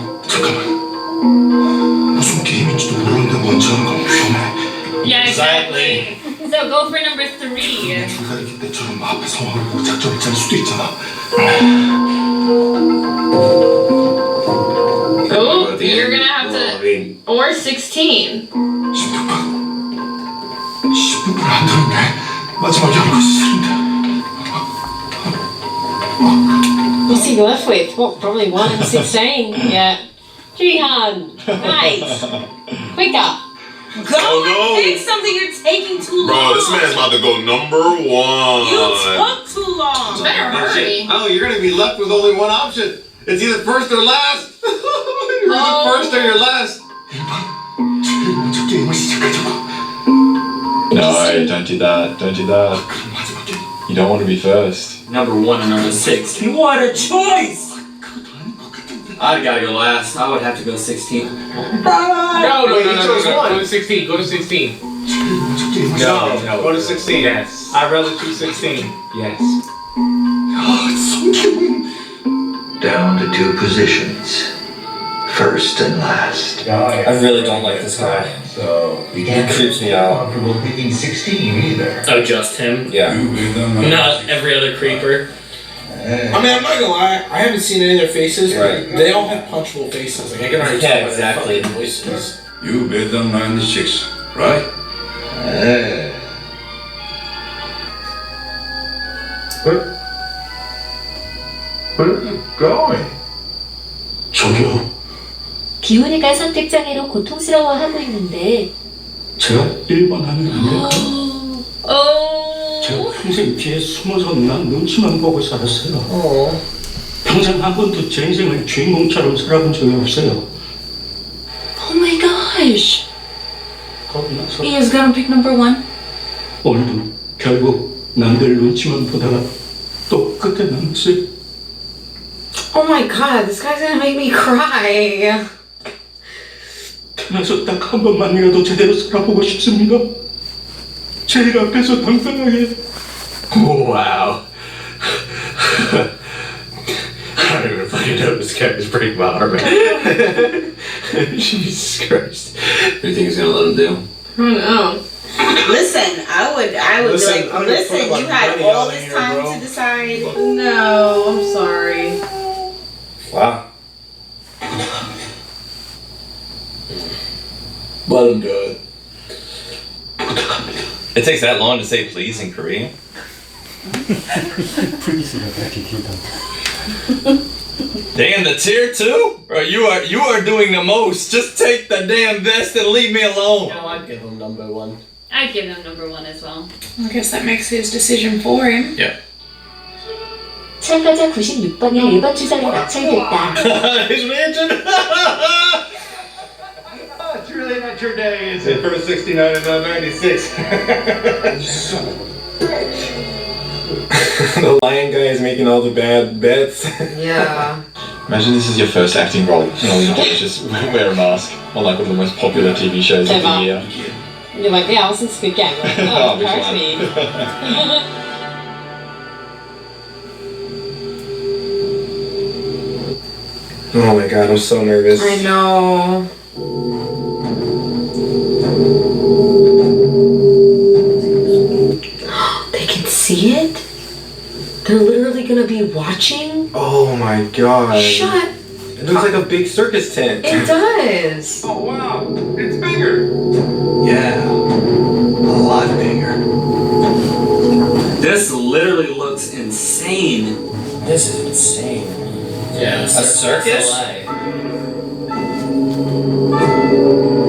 무슨 게임인지도 모르는데 먼저 하는 건 위험해. Yeah, exactly. So go for number 3. 불가리기 때처럼 앞에 상황을 보고 작전을 짤 수도 있잖아. Oh, you're gonna have to. Or 16. 10분을 안 들었네. 마지막에 하는 것이 싫은데. What's he left with? What, probably 1 and 16? Yeah. Jihan, nice. Quicker. Go and pick something. You're taking too long. Bro, this man's about to go number 1. You took too long. Better hurry. Oh, you're gonna be left with only one option. It's either first or last. You're either first or you're last. 제일 먼저 게임을 시작하자고. No, don't do that. Don't do that. You don't want to be first. Number 1 and number 16. What a choice! I'd gotta go last. I would have to go 16. No, Wait, you chose one. Go to 16. Go to 16. No, go to 16. Yes. I'd rather choose 16. Yes. Down to 2 positions. First and last. I really don't like this guy. So He creeps me out. comfortable picking 16 either. Oh, just him? Yeah. Not every other creeper. I mean, I'm not gonna lie. I haven't seen any of their faces. Right. They all have punchable faces. Like I can already Yeah, tell by their exactly. fucking voices. You bet on 96, right? Where are you going? 저기요. 기훈이가 선택장애로 고통스러워하고 있는데 제가 1번 하면 안 될까요? 제가 Oh. 평생 뒤에 숨어서 난 눈치만 보고 살았어요. 평생 한 번도 제 인생을 주인공처럼 살아본 적이 없어요. Oh my gosh. 겁 나서 He is gonna pick number 1. 오늘도 결국 남들 눈치만 보다가 또 끝에 남았어요. Oh my god, this guy's gonna make me cry. 태어나서 딱 한 번만이라도 제대로 살아보고 싶습니다. 제일 앞에서 당당하게. Wow. I don't even fucking know this character's pretty wild, man. Jesus Christ. What do you think he's gonna let him do? I don't know. Listen, I would Listen, be like, I'm listen, gonna put you my had money all on this here, time bro. to decide. No, I'm sorry. Wow. Let him do it. It takes that long to say please in Korean? Damn, the tier 2? Bro, you are doing the most. Just take the damn vest and leave me alone. No, I'd give him number 1. I'd give him number 1 as well. I guess that makes his decision for him. Yeah. 참가자 96번의 1번 주자로 낙찰됐다. He's mentioned. It's really not your day, is it? First 69 and now 96. The lion guy is making all the bad bets. Yeah. Imagine this is your first acting role. You just wear a mask on like one of the most popular TV shows of the year. You're like, yeah, I was in Squid Game. Like, Oh, oh, which encourage one? me. Oh my god, I'm so nervous. I know. They can see it? They're literally gonna be watching? Oh my god. Shut It looks like a big circus tent. It does. Oh wow, it's bigger. Yeah, a lot bigger. This literally looks insane. This is insane. Yeah, a circus?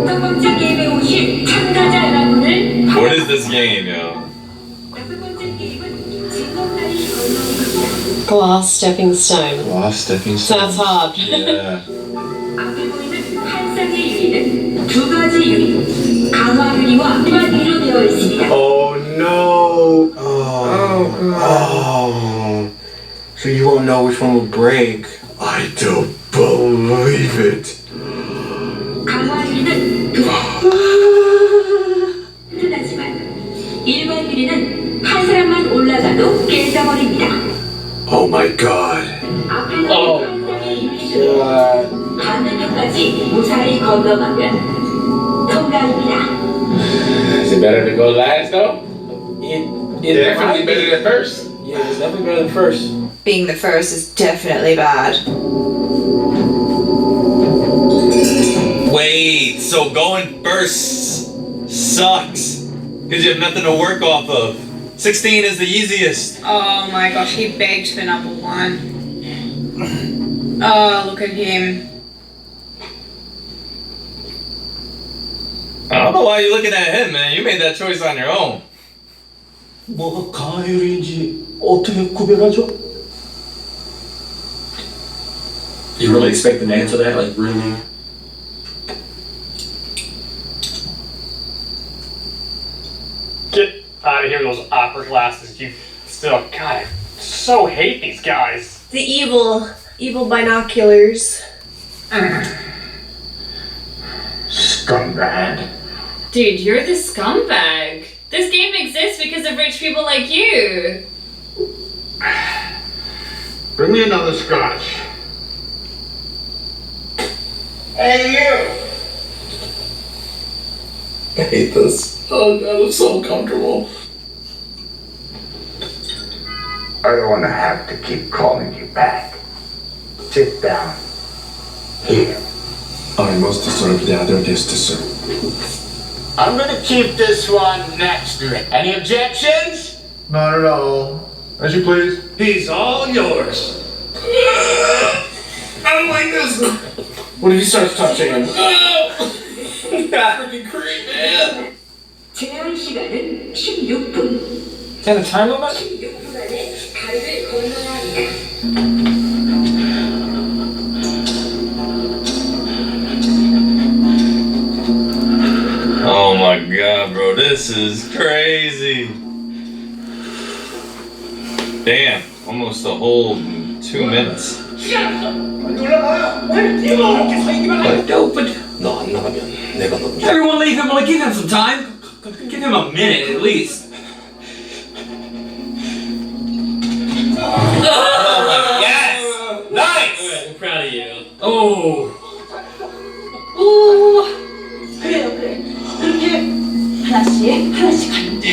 첫 번째 게임에 오신 참가자 여러분을 What is this game, yo? 여섯 번째 게임은 진검다리 건너기입니다. Glass stepping stone. Glass stepping Sounds hard. Yeah. 앞에 보이는 한 쌍의 유리는 두 가지 유리, 강화 유리와 일반 유리로 되어 있습니다. Oh no. Oh. So you won't know which one will break. I don't believe it. 강화 유리는 튼튼하지만 일반 유리는 한 사람만 올라가도 깨져버립니다. Oh my god. 앞에 보이는 한 쌍의 유리 중 반대편까지 무사히 건너가면 통과입니다. Is it better to go last though? It's definitely better than first. Yeah, it's definitely better than first. Being the first is definitely bad. Wait, so going first sucks because you have nothing to work off of. 16 is the easiest. Oh my gosh, he begged for number 1. Oh, look at him. I don't know why you're looking at him, man. You made that choice on your own. 뭐가 가율인지 어떻게 구별하죠? You really expect an answer to that? Like, really? Get out of here with those opera glasses. You still, God, I so hate these guys. The evil binoculars. Scumbag. Dude, you're the scumbag. This game exists because of rich people like you. Bring me another scotch. Hey, you! I hate this. Oh god, I'm so uncomfortable. I don't want to have to keep calling you back. Sit down. Here. I måste serve the other guests, sir. I'm gonna keep this one next to it. Any objections? Not at all. As you please. He's all yours. I don't like this. What if he starts touching him? Freaking creep, man. 제한 시간은 16분. Is that a time limit? 16분 안에 다리를 건너야 합니다. Oh my god, bro, this is crazy. Damn, almost a whole 2 minutes. Everyone leave him, like, give him some time. Give him a minute at least. Oh, yes! Nice! I'm proud of you. Oh. 오, 그래. 그렇게 하나씩 가면 돼.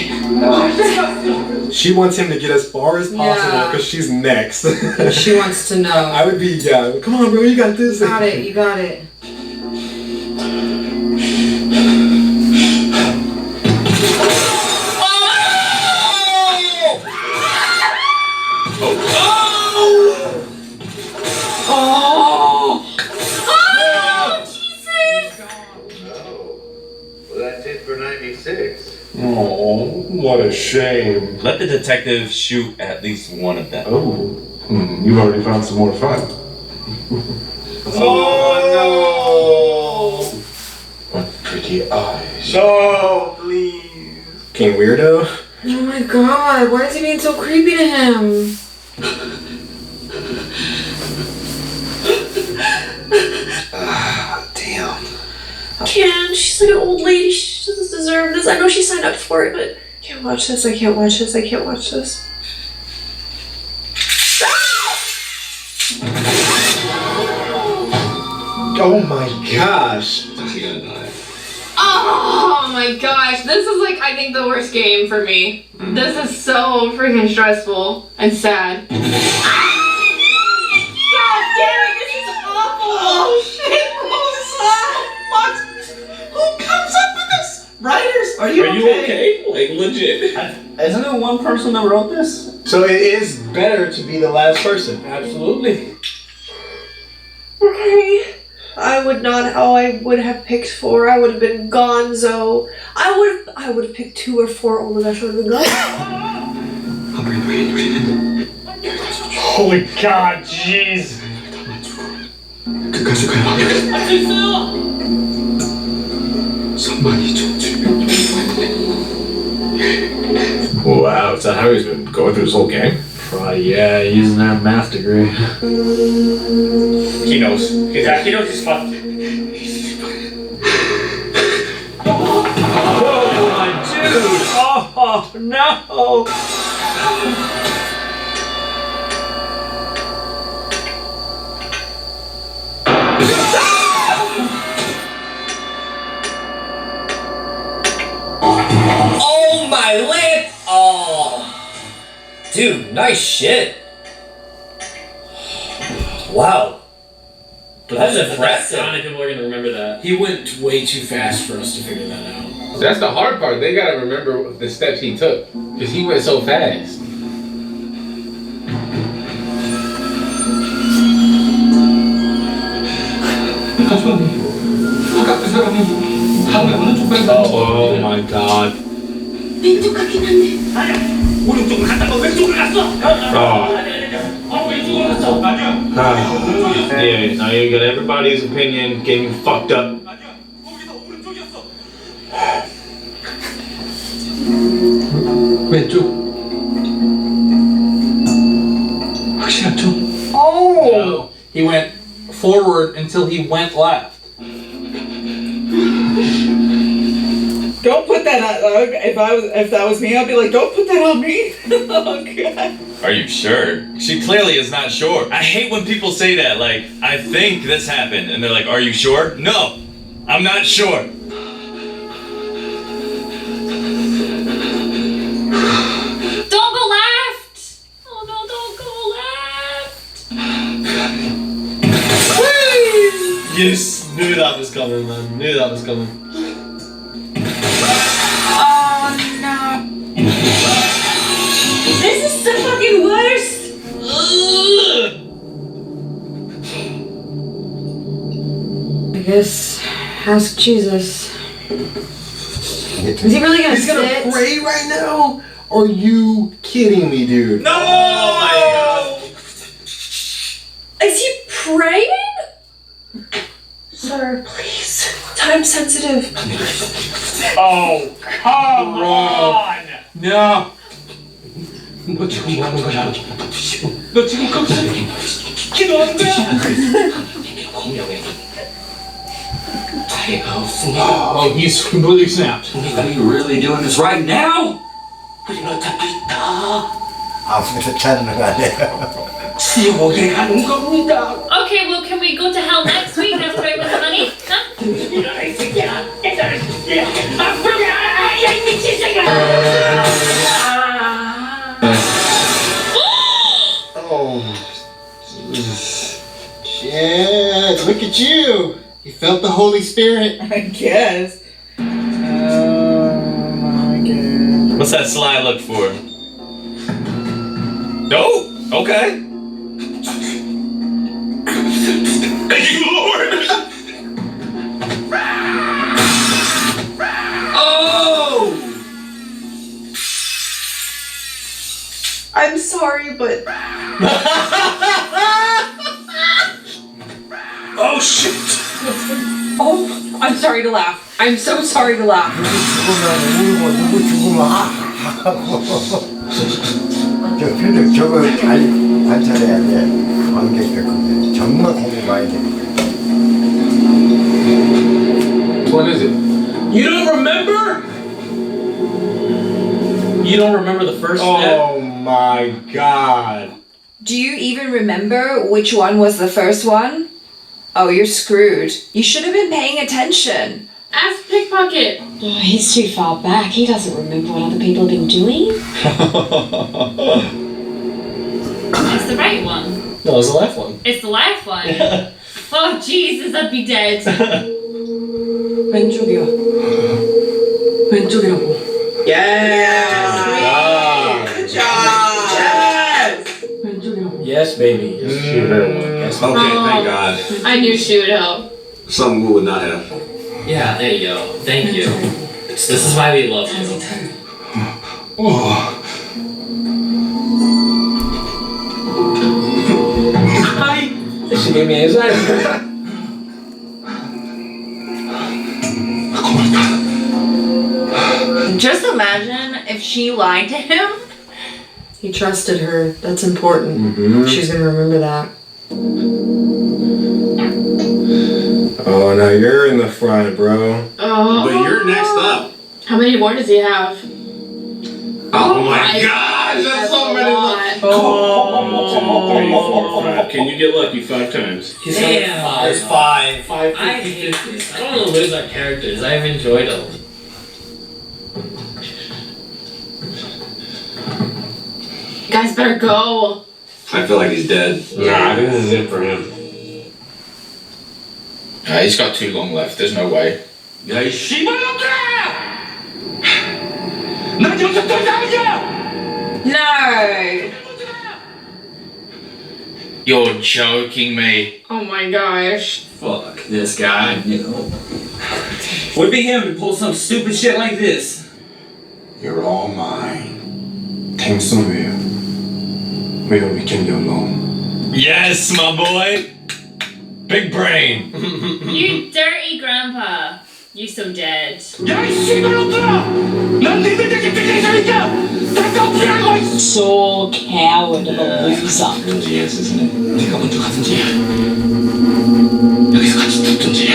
She wants him to get as far as possible because she's next. She wants to know. I would be, yeah, come on, bro, you got this. You got it. That's it for 96. Oh, what a shame. Let the detective shoot at least one of them. Oh, you've already found some more fun. Oh, no! What pretty eyes. No, please. King Weirdo? Oh my god, why is he being so creepy to him? Damn. Can she's like an old lady. She doesn't deserve this. I know she signed up for it, but I can't watch this. I can't watch this. I can't watch this. Oh my gosh. She gonna die. Oh my gosh, this is like I think the worst game for me. This is so freaking stressful and sad. God damn it, this is awful! Oh shit! What? Who comes up with this? Writers, are you okay? Like legit. Isn't it one person that wrote this? So it is better to be the last person. Absolutely. Okay. I would not. Oh, I would have picked 4. I would have been Gonzo. I would have picked 2 or 4. Oh my gosh, I would have been Gonzo. Holy God, jeez. 끝까지 가야 하겠다. 할 수 있어요. 선반이 좀 Wow, is that how he's been going through this whole game? Probably, yeah, using that math degree. He knows. He knows he's fucked. Oh my dude! Oh no! Oh my lip! Oh, dude, nice shit. Wow, that's impressive. How many people are gonna remember that? He went way too fast for us to figure that out. That's the hard part. They gotta remember the steps he took. Because he went so fast. Oh my god. 왼쪽 같긴 한데. 아니야. 오른쪽으로 갔다가 왼쪽으로 갔어. 왼쪽으로 갔어. 아니야. Yeah, now you got everybody's opinion getting fucked up. 왼쪽. 확실하죠? Oh! No, he went forward until he went left. Don't put that on. If that was me, I'd be like, don't put that on me. Oh god. Are you sure? She clearly is not sure. I hate when people say that, like, I think this happened, and they're like, are you sure? No, I'm not sure. Don't go left! Oh no, don't go left! Yes, knew that was coming, man. Knew that was coming. Oh no. This is the fucking worst! I guess ask Jesus. Is he really gonna He's gonna sit? pray right now? Are you kidding me, dude? No! Oh my god. Is he praying? Sir, please. Time sensitive. Oh, come on! No. 너 지금 뭐 하는 거야? 너 지금 거기서 기도하는 거야? Oh, he's completely snapped. Are you really doing this right now? 앞에서 찾는 거 아니에요? 지옥에 가는 겁니다. Okay, well, can we go to hell next week after I win the money? Oh, Jesus. Shit, look at you. You felt the Holy Spirit. I guess. Oh my god. What's that slide look for? Oh, okay. Thank you, Lord. Oh! I'm sorry, but Oh shit! Oh, I'm sorry to laugh. I'm so sorry to laugh. 누구 죽으면 하고 저 표정 저거 잘 관찰해야 돼. 관객들 근데 정말 공부 많이 되니까. What is it? You don't remember? You don't remember the first step? Oh my god. Do you even remember which one was the first one? Oh, you're screwed. You should have been paying attention. Ask Pickpocket. Oh, he's too far back. He doesn't remember what other people have been doing. It's the right one. No, it's the left one. It's the left one. Oh Jesus, I'd be dead. 왼쪽이야. 왼쪽이라고. Yes! Good job! Yes! Yes, baby. Yes, Okay, thank God. I knew she would help. Something we would not have. Yeah, there you go. Thank you. This is why we love you. Hi. She gave me anxiety. Just imagine if she lied to him. He trusted her. That's important. She's gonna remember that. Oh, now you're in the front, bro. Oh. But you're next up. How many more does he have? Oh my gosh, that's so many more. Oh. 3, 4, 5. Can you get lucky 5 times? He's got there's 5. 5, 50, I hate this. I don't want to lose our characters. I've enjoyed them. You guys better go. I feel like he's dead. Nah, I think this is it for him. He's got too long left. There's no way. 야, 이 씨발놈들아! 난 여기서 더 이상 아니야! No. You're joking me. Oh my gosh. Fuck this guy, you know. Would be him to pull some stupid shit like this. You're all mine. Take somewhere where we can be alone. Yes, my boy. Big brain. You dirty grandpa. You so dead. 야, 이 씨발놈들아! 난 니들에게 비밀이니까! 내가 피하고 있어! So coward of a loser. 그런지 yes, isn't it? 네가 먼저 가든지 여기서 같이 죽든지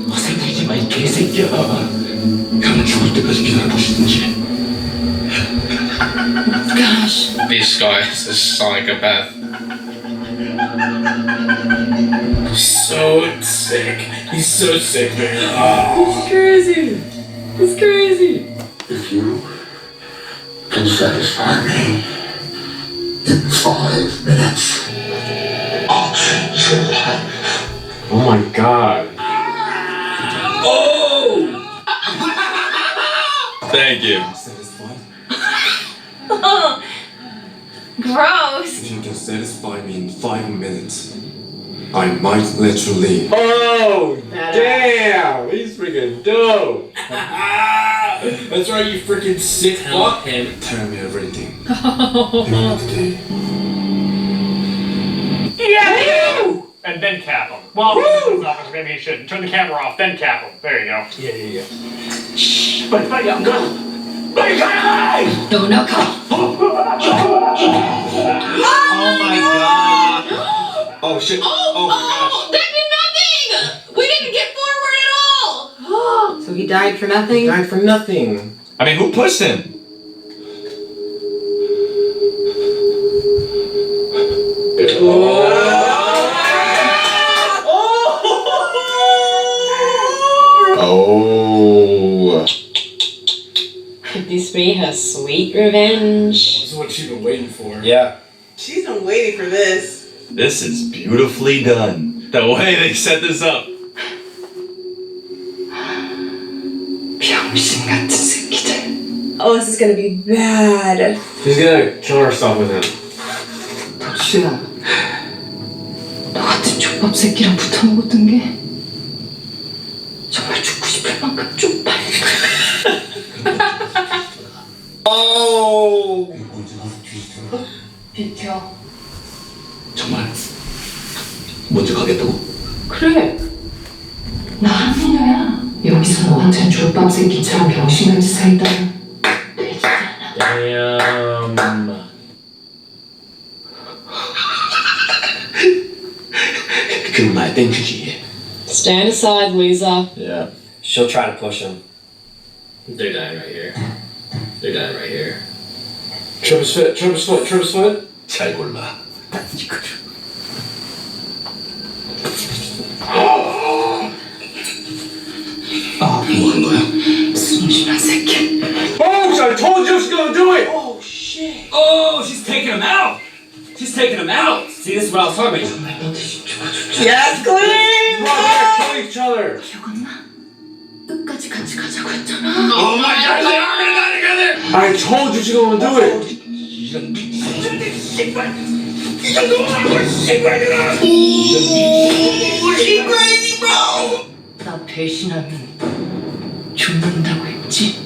허세부리지 마, 이 개새끼야. 형은 죽을 때까지 기다려보시든지. Gosh. This guy is a psychopath. So sick. He's so sick, man. He's crazy. He's crazy. If you can satisfy me in 5 minutes, I'll change your life. Oh my god. Oh! Thank you. Oh, gross. If you can satisfy me in 5 minutes, I might let you leave. Oh, damn! He's freaking dope. That's right, you freaking sick fuck. Tell me everything. Yeah! And then cap him. Well, maybe he shouldn't. Turn the camera off, then cap him. There you go. Yeah. Shh! 빨리 안 가! 빨리 가! No, no, go. Oh my god. Oh shit. Oh my gosh. That did nothing! We didn't get forward at all! So he died for nothing? Died for nothing. I mean, who pushed him? Oh. Could this be her sweet revenge? This is what she's been waiting for. Yeah. She's been waiting for this. This is beautifully done. The way they set this up. Oh, this is gonna be bad. She's gonna kill herself with him. 덕수야, 너 같은 족밥 새끼랑 붙어먹었던 게 정말 죽고 싶을 만큼 쪽팔리다. Oh! 비켜. 정말 먼저 가겠다고? 그래. 나 한민호야. 여기서 너한테 족밥 새끼처럼 병신같이 살다 되지 않아. Damn. 그럼 날 땡큐지. Stand aside, loser. Yeah. She'll try to push him. They're dying right here. They're dying right here. Travis foot. 잘 골라. 난 이거를. told you she's gonna do it! Oh, shit. Oh, she's taking him out. She's taking him out. See, this is what I was talking about. Yes, Glenn! Bro, they're gonna kill each other. 끝까지 같이 가자고 했잖아. Oh my god, they are gonna die together! I told you she's gonna do it. She crazy, bro! 나 배신하면 죽는다고 했지.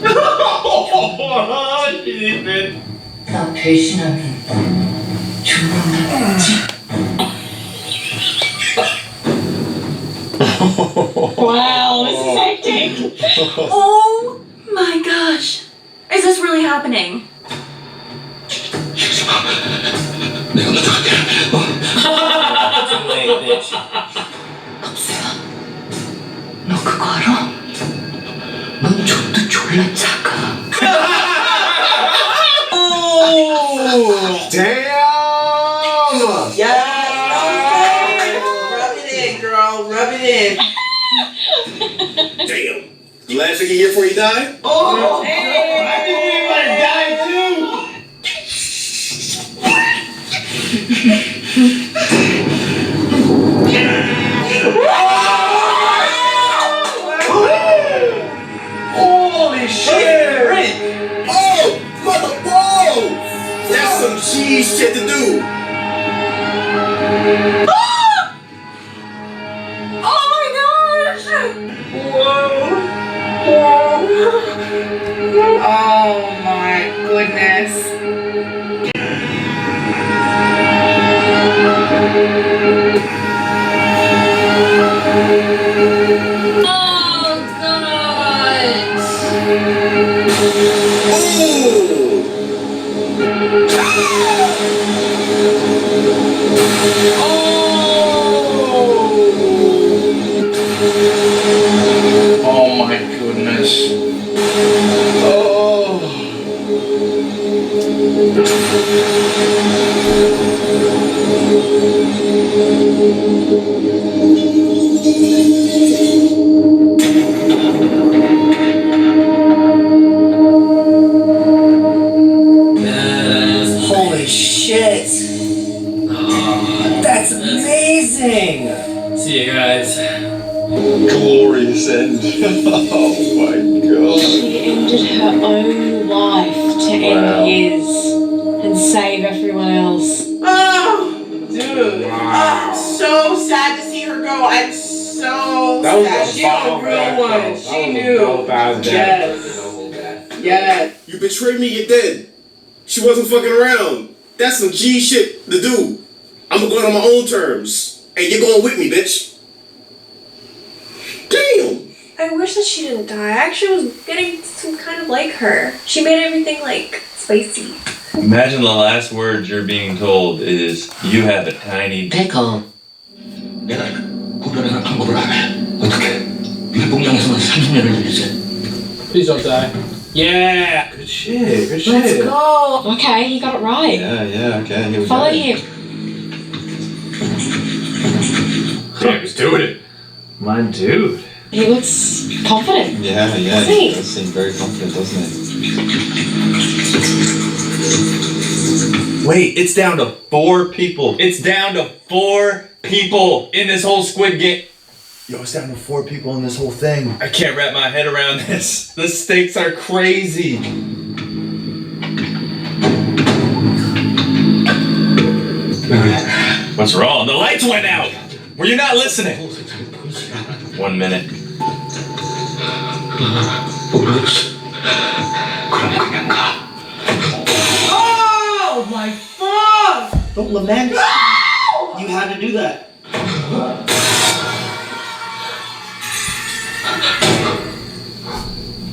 나 배신하면 죽는다고 했지. Wow, this is hectic. Oh my gosh. Is this really happening? Too late, bitch. 너 그거 알아? 넌 좀도 졸라 작아. Oh, damn! Yes! Rub it in, girl. Rub it in. Damn. The last thing you hear before you die? Oh, I think you're gonna die too. Holy shit! Oh, mother, whoa! That's some cheese shit to do. oh my gosh! Oh my goodness. Oh my goodness. Holy shit! That's amazing! See you guys. Glorious end. Oh my god. She ended her own life to Wow. end his and save everyone else. Oh, dude. I'm so sad to see her go. I'm so That was sad. a She was a bomb real back, one. though. She That was a knew. dope-ass Yes. Yes. You betrayed me, you're dead. She wasn't fucking around. That's some G shit to do. I'm going on my own terms. And you're going with me, bitch. Damn! I wish that she didn't die. I actually was getting some kind of like her. She made everything like spicy. Imagine the last words you're being told is, you have a tiny 대컴. 내가 구별하는 방법을 알아. 어떻게? 일봉장에서만 30년을 들리지. Please don't die. Yeah! Good shit, good shit. Let's go. Okay, he got it right. Yeah, okay. Here we Follow go. him. Yeah, he's doing it. My dude. He looks confident. Yeah, Doesn't he he? does seem very confident, doesn't he? Wait, it's down to 4 people. It's down to 4 people in this whole Squid Game. Yo, it's down to 4 people in this whole thing. I can't wrap my head around this. The stakes are crazy. What's wrong? The lights went out. Were you not listening? 1 minute. Oh my fuck! Don't lament. You had to do that.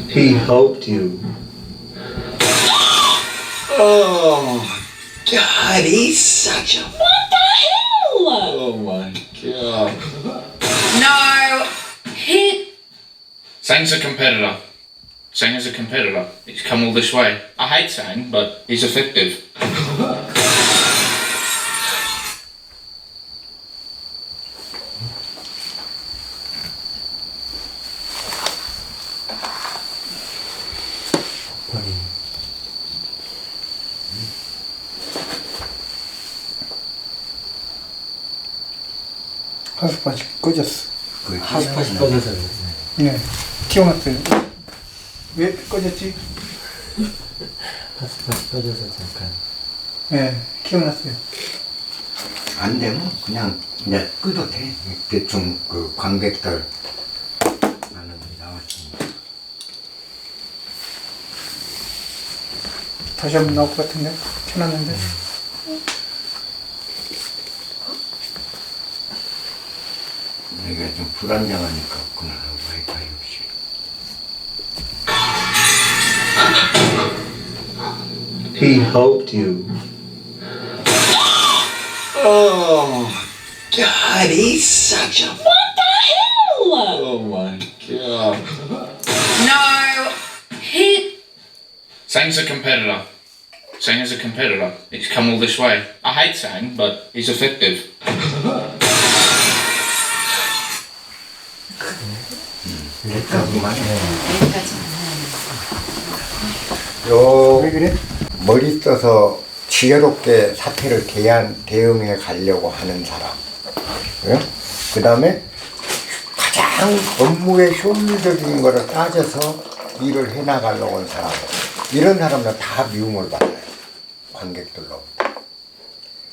He helped you. Oh, God, he's such a... What the hell? Oh, my God. No. He. Sang's a competitor. Sang is a competitor. He's come all this way. I hate Sang, but he's effective. 하수팟이 꺼졌어. 하수팟이 꺼져서 네, 튀어났어요. 왜 꺼졌지? 하수팟이 꺼져서 잠깐. 네, 튀어났어요. 안 되면 그냥 이제 끄도 돼. 대충 그 관객들 반응이 나왔습니다. 다시 한번 나올 것 같은데? 켜놨는데? 이게 좀 불안정하니까 없구나. 와이파이 없이. He helped you. Oh, God, he's such a... What the hell? Oh my god. No. He. Sang's a competitor. Sang is a competitor. He's come all this way. I hate Sang, but he's effective. 요 머리 써서 지혜롭게 사태를 대응해 가려고 하는 사람. 그 다음에 가장 업무의 효율적인 거를 따져서 일을 해나가려고 하는 사람. 이런 사람은 다 미움을 받아요. 관객들로.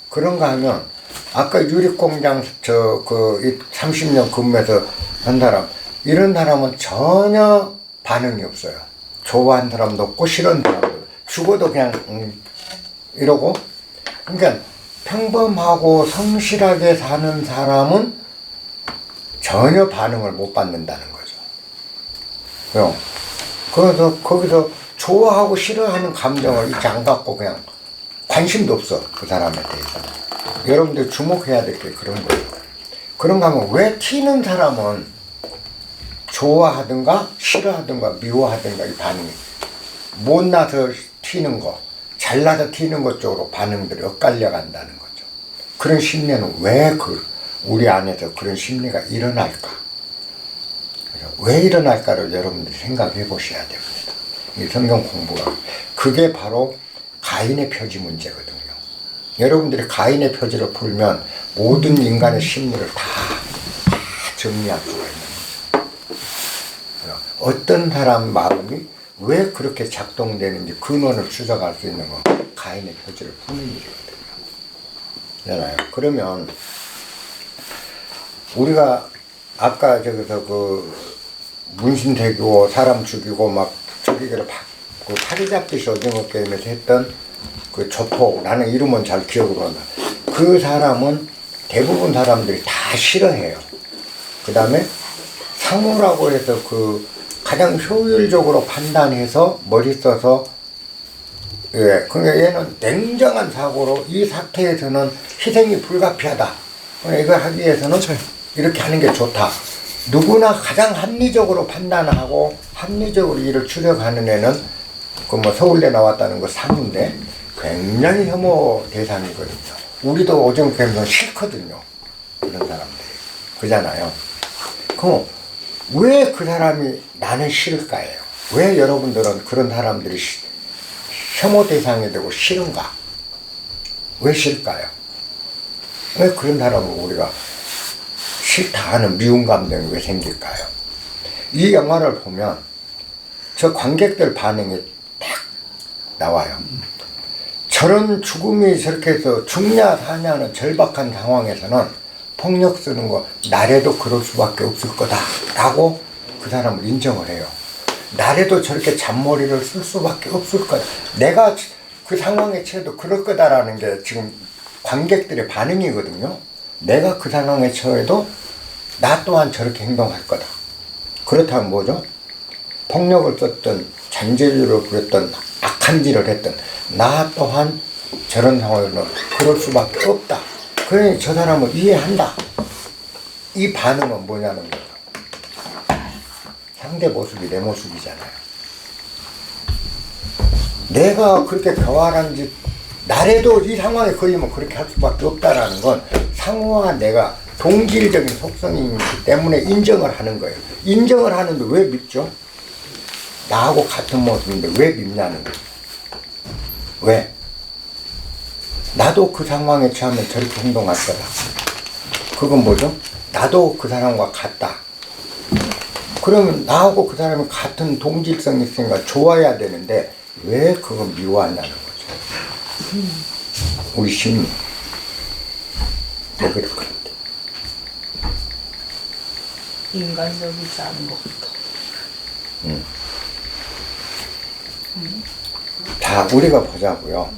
그런가 하면 아까 유리공장 30년 근무해서 한 사람, 이런 사람은 전혀 반응이 없어요. 좋아하는 사람도 없고 싫은 사람도 없고, 죽어도 그냥 이러고. 그러니까 평범하고 성실하게 사는 사람은 전혀 반응을 못 받는다는 거죠. 그래서 거기서 좋아하고 싫어하는 감정을 이렇게 안 갖고 그냥 관심도 없어, 그 사람에 대해서. 여러분들 주목해야 될 게 그런 거예요. 그런가 하면 왜 튀는 사람은 좋아하든가 싫어하든가 미워하든가 이 반응이, 못나서 튀는 거, 잘나서 튀는 것 쪽으로 반응들이 엇갈려 간다는 거죠. 그런 심리는 왜 우리 안에서 그런 심리가 일어날까? 왜 일어날까를 여러분들이 생각해 보셔야 됩니다. 이 성경 공부가. 그게 바로 가인의 표지 문제거든요. 여러분들이 가인의 표지를 풀면 모든 인간의 심리를 다 정리할 수가 있는 거죠. 어떤 사람 마음이 왜 그렇게 작동되는지 근원을 추적할 수 있는 건 가인의 표지를 푸는 일이거든요. 그러면 우리가 아까 저기서 문신새기고 사람 죽이고 막 죽이기를 파리 잡듯이 오징어 게임에서 했던 그 조폭, 나는 이름은 잘 기억을 한다. 그 사람은 대부분 사람들이 다 싫어해요. 그 다음에 상우라고 해서 가장 효율적으로 판단해서 머리 써서, 그러니까 얘는 냉정한 사고로 이 사태에서는 희생이 불가피하다. 이걸 하기 위해서는 이렇게 하는 게 좋다. 누구나 가장 합리적으로 판단하고 합리적으로 일을 추려가는 애는 서울대 나왔다는 거 상인데 굉장히 혐오 대상이거든요. 우리도 오징어 게임은 싫거든요. 그런 사람들이. 그잖아요. 그럼 왜 그 사람이 나는 싫을까예요? 왜 여러분들은 그런 사람들이 혐오 대상이 되고 싫은가? 왜 싫을까요? 왜 그런 사람을 우리가 싫다 하는 미움 감정이 왜 생길까요? 이 영화를 보면 저 관객들 반응이 딱 나와요. 저런 죽음이 저렇게 해서 죽냐 사냐는 절박한 상황에서는 폭력 쓰는 거 나래도 그럴 수밖에 없을 거다 라고 그 사람을 인정을 해요. 나래도 저렇게 잔머리를 쓸 수밖에 없을 거다. 내가 그 상황에 처해도 그럴 거다라는 게 지금 관객들의 반응이거든요. 내가 그 상황에 처해도 나 또한 저렇게 행동할 거다. 그렇다면 뭐죠? 폭력을 썼던, 잔재주를 부렸던, 악한 짓을 했던 나 또한 저런 상황에서는 그럴 수밖에 없다. 그러니 저 사람을 이해한다. 이 반응은 뭐냐는 거죠. 상대 모습이 내 모습이잖아요. 내가 그렇게 교활한 짓, 나래도 이 상황에 걸리면 그렇게 할 수밖에 없다라는 건 상호와 내가 동질적인 속성이기 때문에 인정을 하는 거예요. 인정을 하는데 왜 밉죠? 나하고 같은 모습인데 왜 밉냐는 거예요. 왜? 나도 그 상황에 처하면 저렇게 행동할 거다. 그건 뭐죠? 나도 그 사람과 같다. 그러면 나하고 그 사람이 같은 동질성이 있으니까 좋아야 되는데 왜 그거 미워하냐는 거죠. 우리 심리. 왜 그럴까? 인간적이지 않은 것 같아. 자, 우리가 보자고요.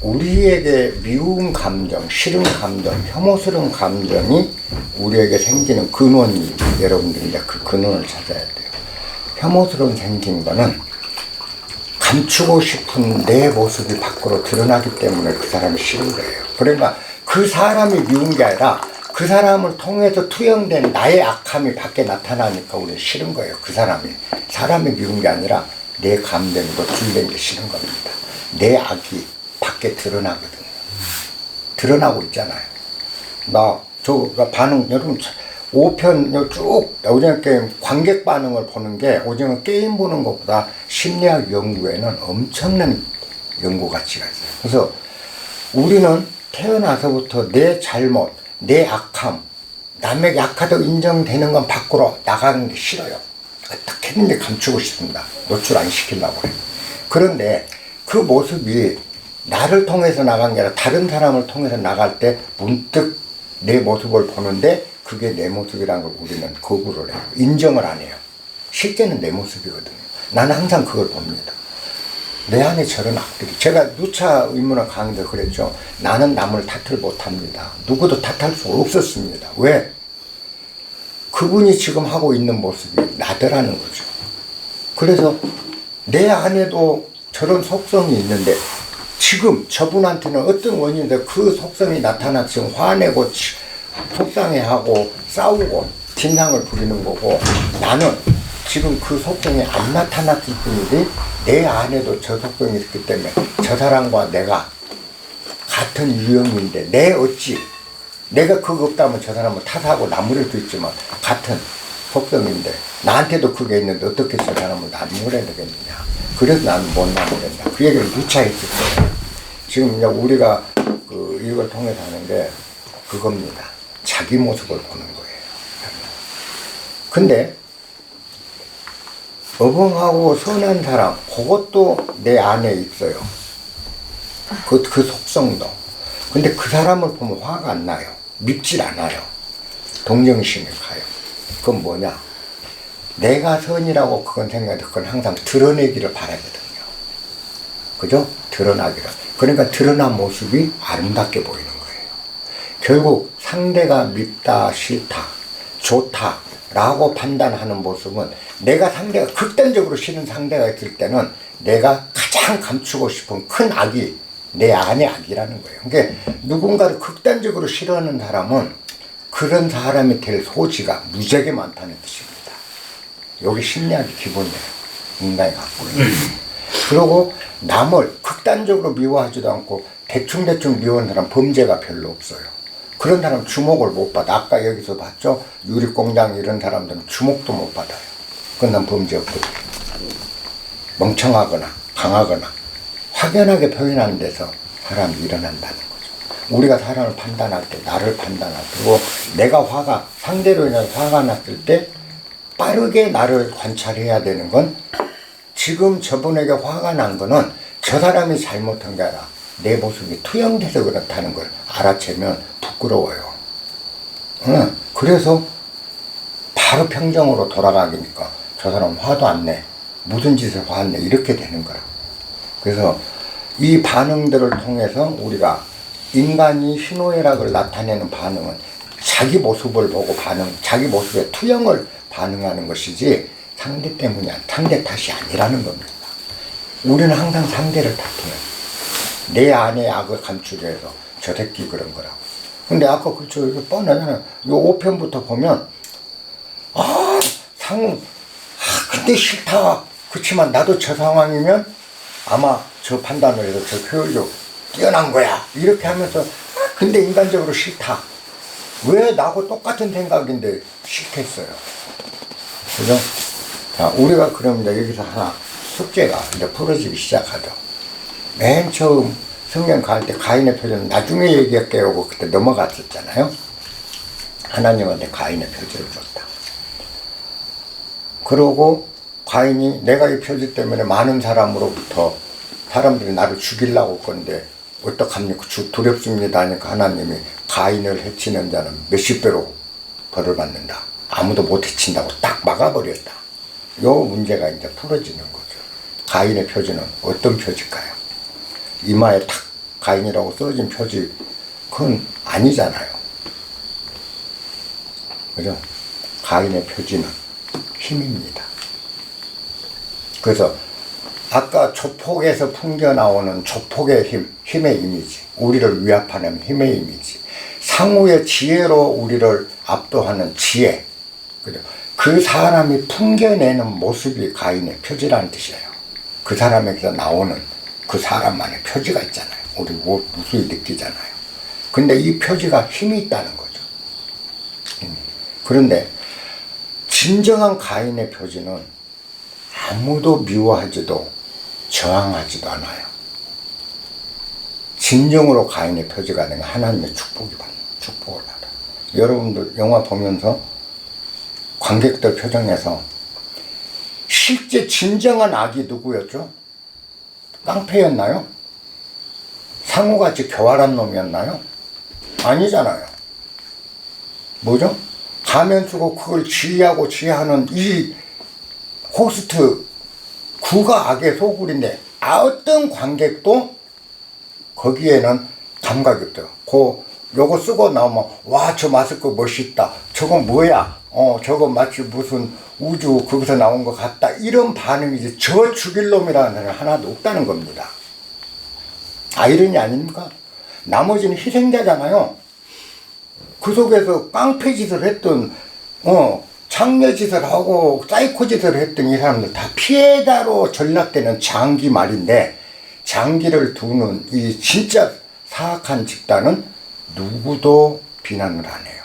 우리에게 미운 감정, 싫은 감정, 혐오스러운 감정이 우리에게 생기는 근원이 여러분들인데 그 근원을 찾아야 돼요. 혐오스러운 생긴 거는 감추고 싶은 내 모습이 밖으로 드러나기 때문에 그 사람이 싫은 거예요. 그러니까 그 사람이 미운 게 아니라 그 사람을 통해서 투영된 나의 악함이 밖에 나타나니까 우리는 싫은 거예요. 그 사람이. 사람이 미운 게 아니라 내 감정이 노출된 게 싫은 겁니다. 내 악이 밖에 드러나거든요. 드러나고 있잖아요. 반응, 여러분, 5편 쭉 오징어 게임 관객 반응을 보는 게 오징어 게임 보는 것보다 심리학 연구에는 엄청난 연구 가치가 있어요. 그래서 우리는 태어나서부터 내 잘못, 내 악함, 남에게 악하다고 인정되는 건 밖으로 나가는 게 싫어요. 어떻게든지 감추고 싶습니다. 노출 안 시키려고 해요. 그런데 그 모습이 나를 통해서 나간 게 아니라 다른 사람을 통해서 나갈 때 문득 내 모습을 보는데 그게 내 모습이라는 걸 우리는 거부를 해요. 인정을 안 해요. 실제는 내 모습이거든요. 나는 항상 그걸 봅니다. 내 안에 저런 악들이. 제가 누차 의문을 강의도 그랬죠. 나는 남을 탓을 못합니다. 누구도 탓할 수 없었습니다. 왜? 그분이 지금 하고 있는 모습이 나더라는 거죠. 그래서 내 안에도 저런 속성이 있는데 지금 저분한테는 어떤 원인인데 그 속성이 나타나 지금 화내고 속상해하고 싸우고 진상을 부리는 거고 나는 지금 그 속성이 안 나타났을 뿐이지 내 안에도 저 속성이 있기 때문에 저 사람과 내가 같은 유형인데 내 어찌 내가 그거 없다면 저 사람은 탓하고 나무랄 수 있지만 같은 속성인데 나한테도 그게 있는데 어떻게 저 사람을 나무래야 되겠느냐. 그래서 나는 못 나무랜다. 그 얘기를 누차 했을 거예요. 지금 이제 우리가 이걸 통해서 하는 게 그겁니다. 자기 모습을 보는 거예요. 근데 어벙하고 선한 사람 그것도 내 안에 있어요. 그 속성도. 근데 그 사람을 보면 화가 안 나요. 밉질 않아요. 동정심이 가요. 그건 뭐냐? 내가 선이라고 그건 생각해도 그건 항상 드러내기를 바라거든요. 그죠? 드러나기를. 그러니까 드러난 모습이 아름답게 보이는 거예요. 결국 상대가 밉다, 싫다, 좋다 라고 판단하는 모습은 내가 상대가 극단적으로 싫은 상대가 있을 때는 내가 가장 감추고 싶은 큰 악이 내 안의 악이라는 거예요. 그러니까 누군가를 극단적으로 싫어하는 사람은 그런 사람이 될 소지가 무지하게 많다는 뜻입니다. 여기 심리학이 기본이에요. 인간이 갖고 있는. 그리고 남을 극단적으로 미워하지도 않고 대충대충 미워하는 사람 범죄가 별로 없어요. 그런 사람 주목을 못 받아. 아까 여기서 봤죠? 유리공장 이런 사람들은 주목도 못 받아요. 그건 난 범죄 없거든요. 멍청하거나 강하거나 확연하게 표현하는 데서 사람이 일어난다는 거죠. 우리가 사람을 판단할 때, 나를 판단할 때, 그리고 내가 상대로 인해서 화가 났을 때 빠르게 나를 관찰해야 되는 건 지금 저분에게 화가 난 거는 저 사람이 잘못한 게 아니라 내 모습이 투영돼서 그렇다는 걸 알아채면 부끄러워요. 그래서 바로 평정으로 돌아가기니까 저 사람 화도 안 내. 무슨 짓을 화안 내. 이렇게 되는 거라. 그래서 이 반응들을 통해서 우리가 인간이 희노애락을 나타내는 반응은 자기 모습을 보고 자기 모습의 투영을 반응하는 것이지 상대 때문이 상대 탓이 아니라는 겁니다. 우리는 항상 상대를 탓해요. 내 안에 악을 감추려 해서 저 새끼 그런 거라고. 근데 아까 그렇죠. 이거 뻔하잖아요. 이 5편부터 보면 근데 싫다. 그렇지만 나도 저 상황이면 아마 저 판단을 해서 저 효율력 뛰어난 거야. 이렇게 하면서 근데 인간적으로 싫다. 왜 나하고 똑같은 생각인데 싫겠어요. 그죠? 자, 우리가 그럼 이제 여기서 하나 숙제가 이제 풀어지기 시작하죠. 맨 처음 성경 갈 때 가인의 표현 나중에 얘기할게요 하고 그때 넘어갔었잖아요. 하나님한테 가인의 표지를 줬다. 그러고 가인이 내가 이 표지 때문에 많은 사람으로부터 사람들이 나를 죽이려고 할 건데 어떡합니까? 두렵습니다 하니까 하나님이 가인을 해치는 자는 몇십 배로 벌을 받는다. 아무도 못 해친다고 딱 막아버렸다. 요 문제가 이제 풀어지는 거죠. 가인의 표지는 어떤 표지일까요? 이마에 탁 가인이라고 써진 표지 그건 아니잖아요. 그죠? 가인의 표지는 힘입니다. 그래서 아까 조폭에서 풍겨나오는 조폭의 힘의 이미지, 우리를 위압하는 힘의 이미지, 상우의 지혜로 우리를 압도하는 지혜, 그죠? 그 사람이 풍겨내는 모습이 가인의 표지라는 뜻이에요. 그 사람에게서 나오는 그 사람만의 표지가 있잖아요. 우리 무수히 느끼잖아요. 근데 이 표지가 힘이 있다는 거죠. 그런데 진정한 가인의 표지는 아무도 미워하지도 저항하지도 않아요. 진정으로 가인의 표지가 되면 하나님의 축복을 받아요. 여러분들 영화 보면서 관객들 표정에서 실제 진정한 악이 누구였죠? 깡패였나요? 상우같이 교활한 놈이었나요? 아니잖아요. 뭐죠? 가면 쓰고 그걸 지휘하고 지휘하는 이 호스트 구가 악의 소굴인데 어떤 관객도 거기에는 감각이 없어요. 요거 쓰고 나오면 와 저 마스크 멋있다. 저건 뭐야? 저거 마치 무슨 우주 거기서 나온 것 같다. 이런 반응이지 저 죽일 놈이라는 사람이 하나도 없다는 겁니다. 아이러니 아닙니까? 나머지는 희생자잖아요. 그 속에서 깡패 짓을 했던 장녀 짓을 하고 사이코 짓을 했던 이 사람들 다 피해자로 전락되는 장기 말인데 장기를 두는 이 진짜 사악한 집단은 누구도 비난을 안 해요.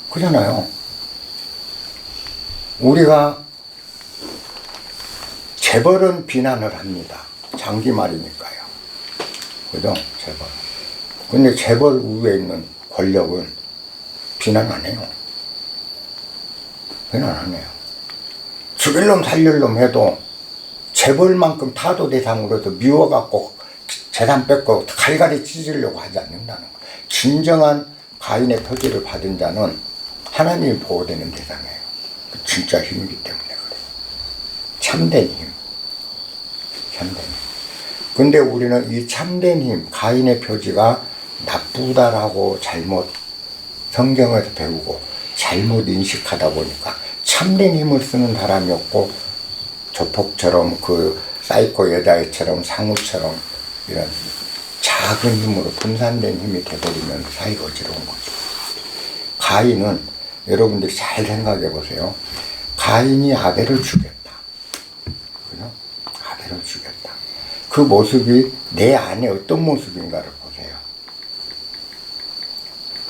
그잖아요. 우리가 재벌은 비난을 합니다. 장기 말이니까요. 그죠? 재벌. 근데 재벌 위에 있는 권력은 비난 안 해요. 비난 안 해요. 죽일 놈 살릴 놈 해도 재벌만큼 타도 대상으로 해서 미워갖고 재산 뺏고 갈갈이 찢으려고 하지 않는다는 거예요. 진정한 가인의 표지를 받은 자는 하나님이 보호되는 대상이에요. 진짜 힘이기 때문에 그래요. 참된 힘. 참된 힘. 근데 우리는 이 참된 힘, 가인의 표지가 나쁘다라고 잘못 성경에서 배우고 잘못 인식하다 보니까 참된 힘을 쓰는 사람이 없고 조폭처럼 그 사이코 여자애처럼 상우처럼 이런 작은 힘으로 분산된 힘이 돼버리면 사이가 어지러운 거죠. 가인은 여러분들이 잘 생각해 보세요. 가인이 아벨을 죽였다. 그죠? 아벨을 죽였다. 그 모습이 내 안에 어떤 모습인가를 보세요.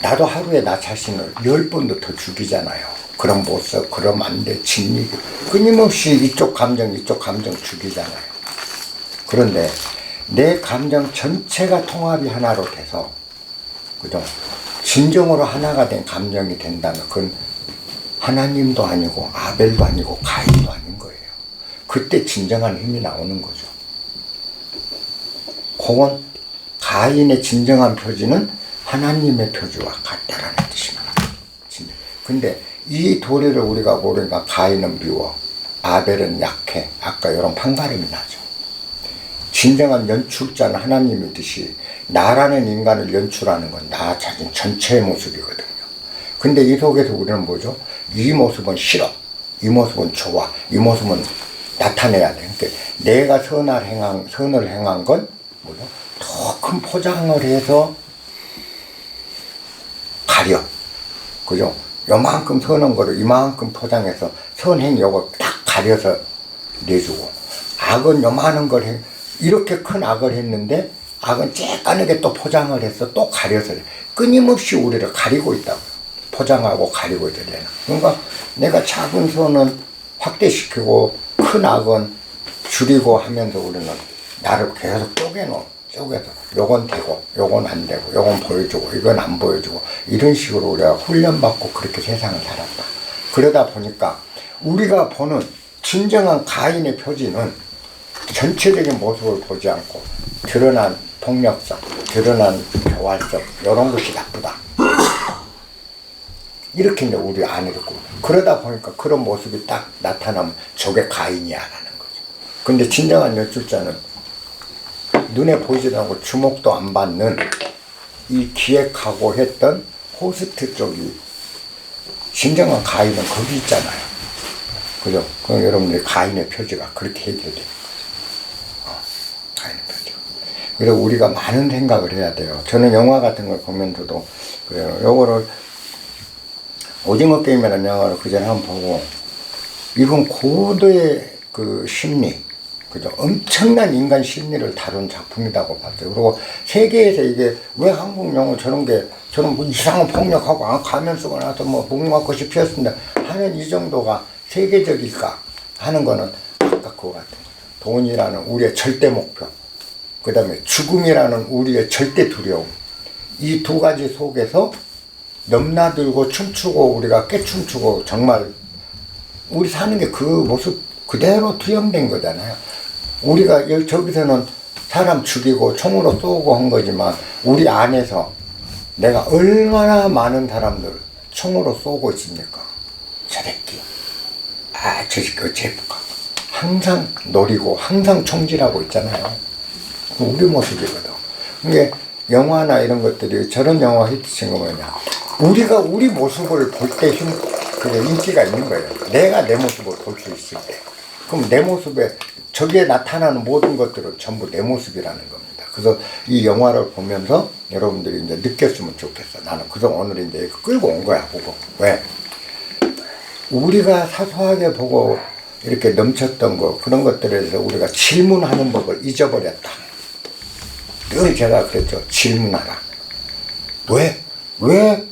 나도 하루에 나 자신을 10번도 더 죽이잖아요. 그럼 못 써, 그럼 안 돼, 진리. 끊임없이 이쪽 감정 죽이잖아요. 그런데 내 감정 전체가 통합이 하나로 돼서, 그죠? 진정으로 하나가 된 감정이 된다면 그건 하나님도 아니고 아벨도 아니고 가인도 아닌 거예요. 그때 진정한 힘이 나오는 거죠. 그건 가인의 진정한 표지는 하나님의 표지와 같다라는 뜻입니다. 근데 이 도리를 우리가 모르니까 가인은 미워, 아벨은 약해. 아까 이런 판가름이 나죠. 진정한 연출자는 하나님이듯이 나라는 인간을 연출하는 건 나 자신 전체의 모습이거든요. 근데 이 속에서 우리는 뭐죠? 이 모습은 싫어, 이 모습은 좋아, 이 모습은 나타내야 돼. 그러니까 내가 선을 행한 건 뭐죠? 더 큰 포장을 해서 가려. 그죠? 요만큼 선한 거를 이만큼 포장해서 선행 요거 딱 가려서 내주고, 악은 요만한 걸 이렇게 큰 악을 했는데 악은 쬐까맣게 또 포장을 해서 또 가려서 끊임없이 우리를 가리고 있다고요. 포장하고 가리고 있어야 되나. 그러니까 내가 작은 선은 확대시키고 큰 악은 줄이고 하면서 우리는 나를 계속 쪼개놓은 쪼개서 요건 되고 요건 안 되고 요건 보여주고 이건 안 보여주고 이런 식으로 우리가 훈련받고 그렇게 세상을 살았다. 그러다 보니까 우리가 보는 진정한 가인의 표지는 전체적인 모습을 보지 않고 드러난 폭력성, 드러난 교활성 이런 것이 나쁘다. 이렇게 이제 우리 안에 있고 그러다 보니까 그런 모습이 딱 나타나면 저게 가인이야라는 거죠. 근데 진정한 연출자는 눈에 보이지도 않고 주목도 안 받는 이 기획하고 했던 호스트 쪽이 진정한 가인은 거기 있잖아요. 그죠? 그럼 여러분들이 가인의 표지가 그렇게 해결되는 거죠. 가인의 표지. 그래서 우리가 많은 생각을 해야 돼요. 저는 영화 같은 걸 보면서도 그래요. 요거를 오징어 게임이라는 영화를 그전에 한번 보고 이건 고도의 그 심리, 그죠? 엄청난 인간 심리를 다룬 작품이라고 봤어요. 그리고 세계에서 이게 왜 한국 영화 저런 뭐 이상한 폭력하고 가면 쓰고 나서 뭐 무궁화꽃이 피었습니다 하는 이 정도가 세계적일까 하는 거는 아까 그거 같은 거죠. 돈이라는 우리의 절대 목표, 그 다음에 죽음이라는 우리의 절대 두려움, 이 두 가지 속에서 넘나들고 춤추고 우리가 깨춤추고 정말 우리 사는 게 그 모습 그대로 투영된 거잖아요. 우리가 저기서는 사람 죽이고 총으로 쏘고 한 거지만 우리 안에서 내가 얼마나 많은 사람들 총으로 쏘고 있습니까? 저 새끼, 저 새끼 어째 해볼까? 항상 노리고 항상 총질하고 있잖아요. 우리 모습이거든. 이게 영화나 이런 것들이 저런 영화 히트친 거 뭐냐? 우리가 우리 모습을 볼 때 그게 인기가 있는 거예요. 내가 내 모습을 볼 수 있을 때. 그럼 내 모습에 저기에 나타나는 모든 것들은 전부 내 모습이라는 겁니다. 그래서 이 영화를 보면서 여러분들이 이제 느꼈으면 좋겠어. 나는 그래서 오늘 이제 끌고 온 거야, 보고. 왜? 우리가 사소하게 보고 이렇게 넘쳤던 거, 그런 것들에 대해서 우리가 질문하는 법을 잊어버렸다. 늘 제가 그랬죠. 질문하라. 왜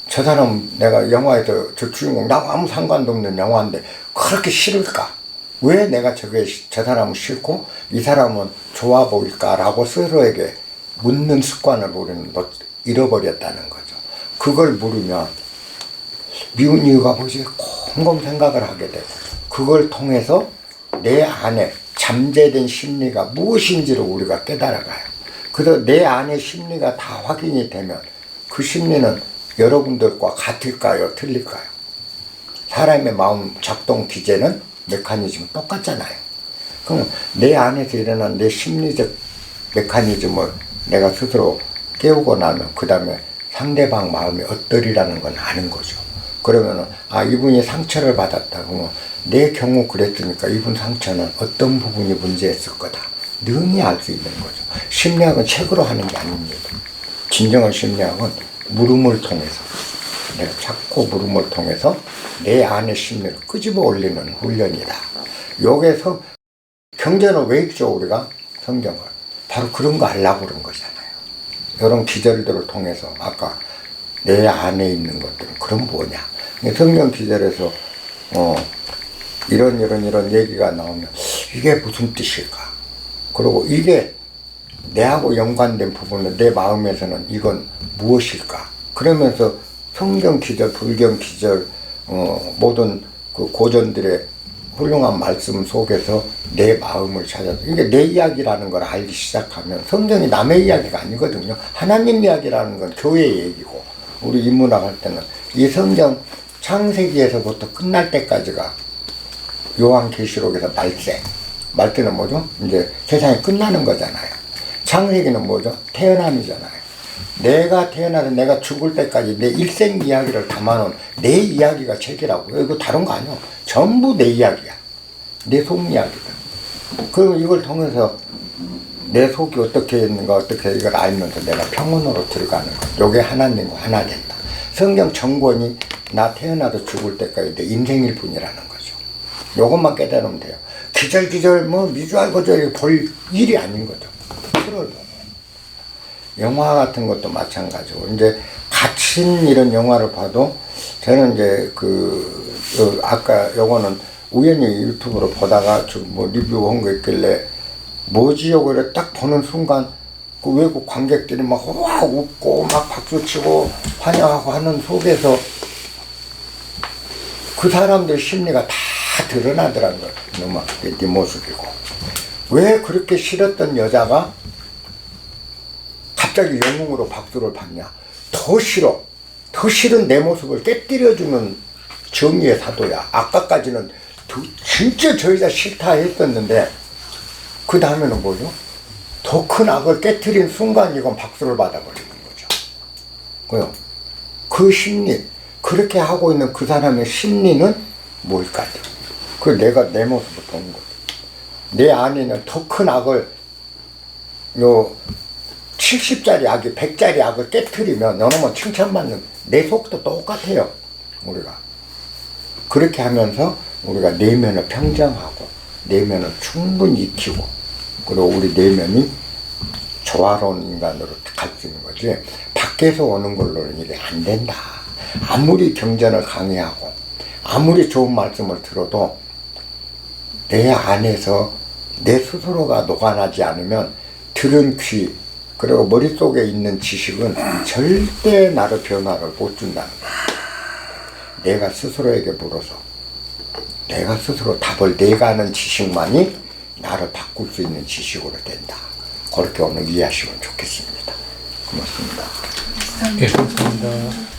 저 사람 내가 영화에서 저 주인공 나하고 아무 상관도 없는 영화인데 그렇게 싫을까? 왜 내가 저 사람은 싫고 이 사람은 좋아 보일까라고 스스로에게 묻는 습관을 우리는 잃어버렸다는 거죠. 그걸 물으면 미운 이유가 뭐지? 곰곰 생각을 하게 돼. 그걸 통해서 내 안에 잠재된 심리가 무엇인지를 우리가 깨달아가요. 그래서 내 안의 심리가 다 확인이 되면 그 심리는 여러분들과 같을까요? 틀릴까요? 사람의 마음 작동 기제는 메커니즘 똑같잖아요. 그럼 내 안에서 일어난 내 심리적 메커니즘을 내가 스스로 깨우고 나면 그 다음에 상대방 마음이 어떠리라는 건 아는 거죠. 그러면은 이분이 상처를 받았다. 그러면 내 경우 그랬으니까 이분 상처는 어떤 부분이 문제였을 거다. 능히 알 수 있는 거죠. 심리학은 책으로 하는 게 아닙니다. 진정한 심리학은 물음을 통해서 내가 자꾸 물음을 통해서 내 안의 심리를 끄집어 올리는 훈련이다. 여기서 경전을 왜 읽죠 우리가? 성경을 바로 그런 거 하려고 그런 거잖아요. 이런 기절들을 통해서 아까 내 안에 있는 것들은 그럼 뭐냐? 성경 기절에서 이런 얘기가 나오면 이게 무슨 뜻일까? 그리고 이게 내하고 연관된 부분은 내 마음에서는 이건 무엇일까? 그러면서 성경 기절, 불경 기절, 모든 그 고전들의 훌륭한 말씀 속에서 내 마음을 찾아서 이게 내 이야기라는 걸 알기 시작하면 성경이 남의 이야기가 아니거든요. 하나님 이야기라는 건 교회의 얘기고 우리 인문학 할 때는 이 성경 창세기에서부터 끝날 때까지가 요한계시록에서 말세는 뭐죠? 이제 세상이 끝나는 거잖아요. 창세기는 뭐죠? 태어남이잖아요. 내가 태어나서 내가 죽을 때까지 내 일생 이야기를 담아놓은 내 이야기가 책이라고요. 이거 다른 거 아니야. 전부 내 이야기야. 내 속 이야기다. 그럼 이걸 통해서 내 속이 어떻게 있는가 어떻게 이걸 알면서 내가 평온으로 들어가는 거. 요게 하나님과 하나 된다. 성경 전권이 나 태어나서 죽을 때까지 내 인생일 뿐이라는 거죠. 요것만 깨달으면 돼요. 기절기절 미주알 거절 볼 일이 아닌 거죠. 영화 같은 것도 마찬가지고 이제 갇힌 이런 영화를 봐도 저는 이제 아까 요거는 우연히 유튜브로 보다가 뭐 리뷰한 거 있길래 뭐지요? 그래 딱 보는 순간 그 외국 관객들이 막 와 웃고 막 박수치고 환영하고 하는 속에서 그 사람들 심리가 다 드러나더라는 거야. 너무 네 모습이고. 왜 그렇게 싫었던 여자가 갑자기 영웅으로 박수를 받냐? 더 싫어. 더 싫은 내 모습을 깨뜨려주는 정의의 사도야. 아까까지는 진짜 저 여자 싫다 했었는데 그 다음에는 뭐죠? 더 큰 악을 깨뜨린 순간 이건 박수를 받아버리는 거죠. 그요? 그 심리, 그렇게 하고 있는 그 사람의 심리는 뭘까요? 그 내가 내 모습을 보는 거죠. 내 안에는 더 큰 악을 70짜리 악이 100짜리 악을 깨뜨리면 너는 칭찬받는 내 속도 똑같아요. 우리가 그렇게 하면서 우리가 내면을 평정하고 내면을 충분히 익히고 그리고 우리 내면이 조화로운 인간으로 갈 수 있는 거지. 밖에서 오는 걸로는 이게 안 된다. 아무리 경전을 강의하고 아무리 좋은 말씀을 들어도 내 안에서 내 스스로가 녹아나지 않으면 들은 귀 그리고 머릿속에 있는 지식은 절대 나를 변화를 못 준다는 거야. 내가 스스로에게 물어서 내가 스스로 답을 내가 아는 지식만이 나를 바꿀 수 있는 지식으로 된다. 그렇게 오늘 이해하시면 좋겠습니다. 고맙습니다. 예, 감사합니다.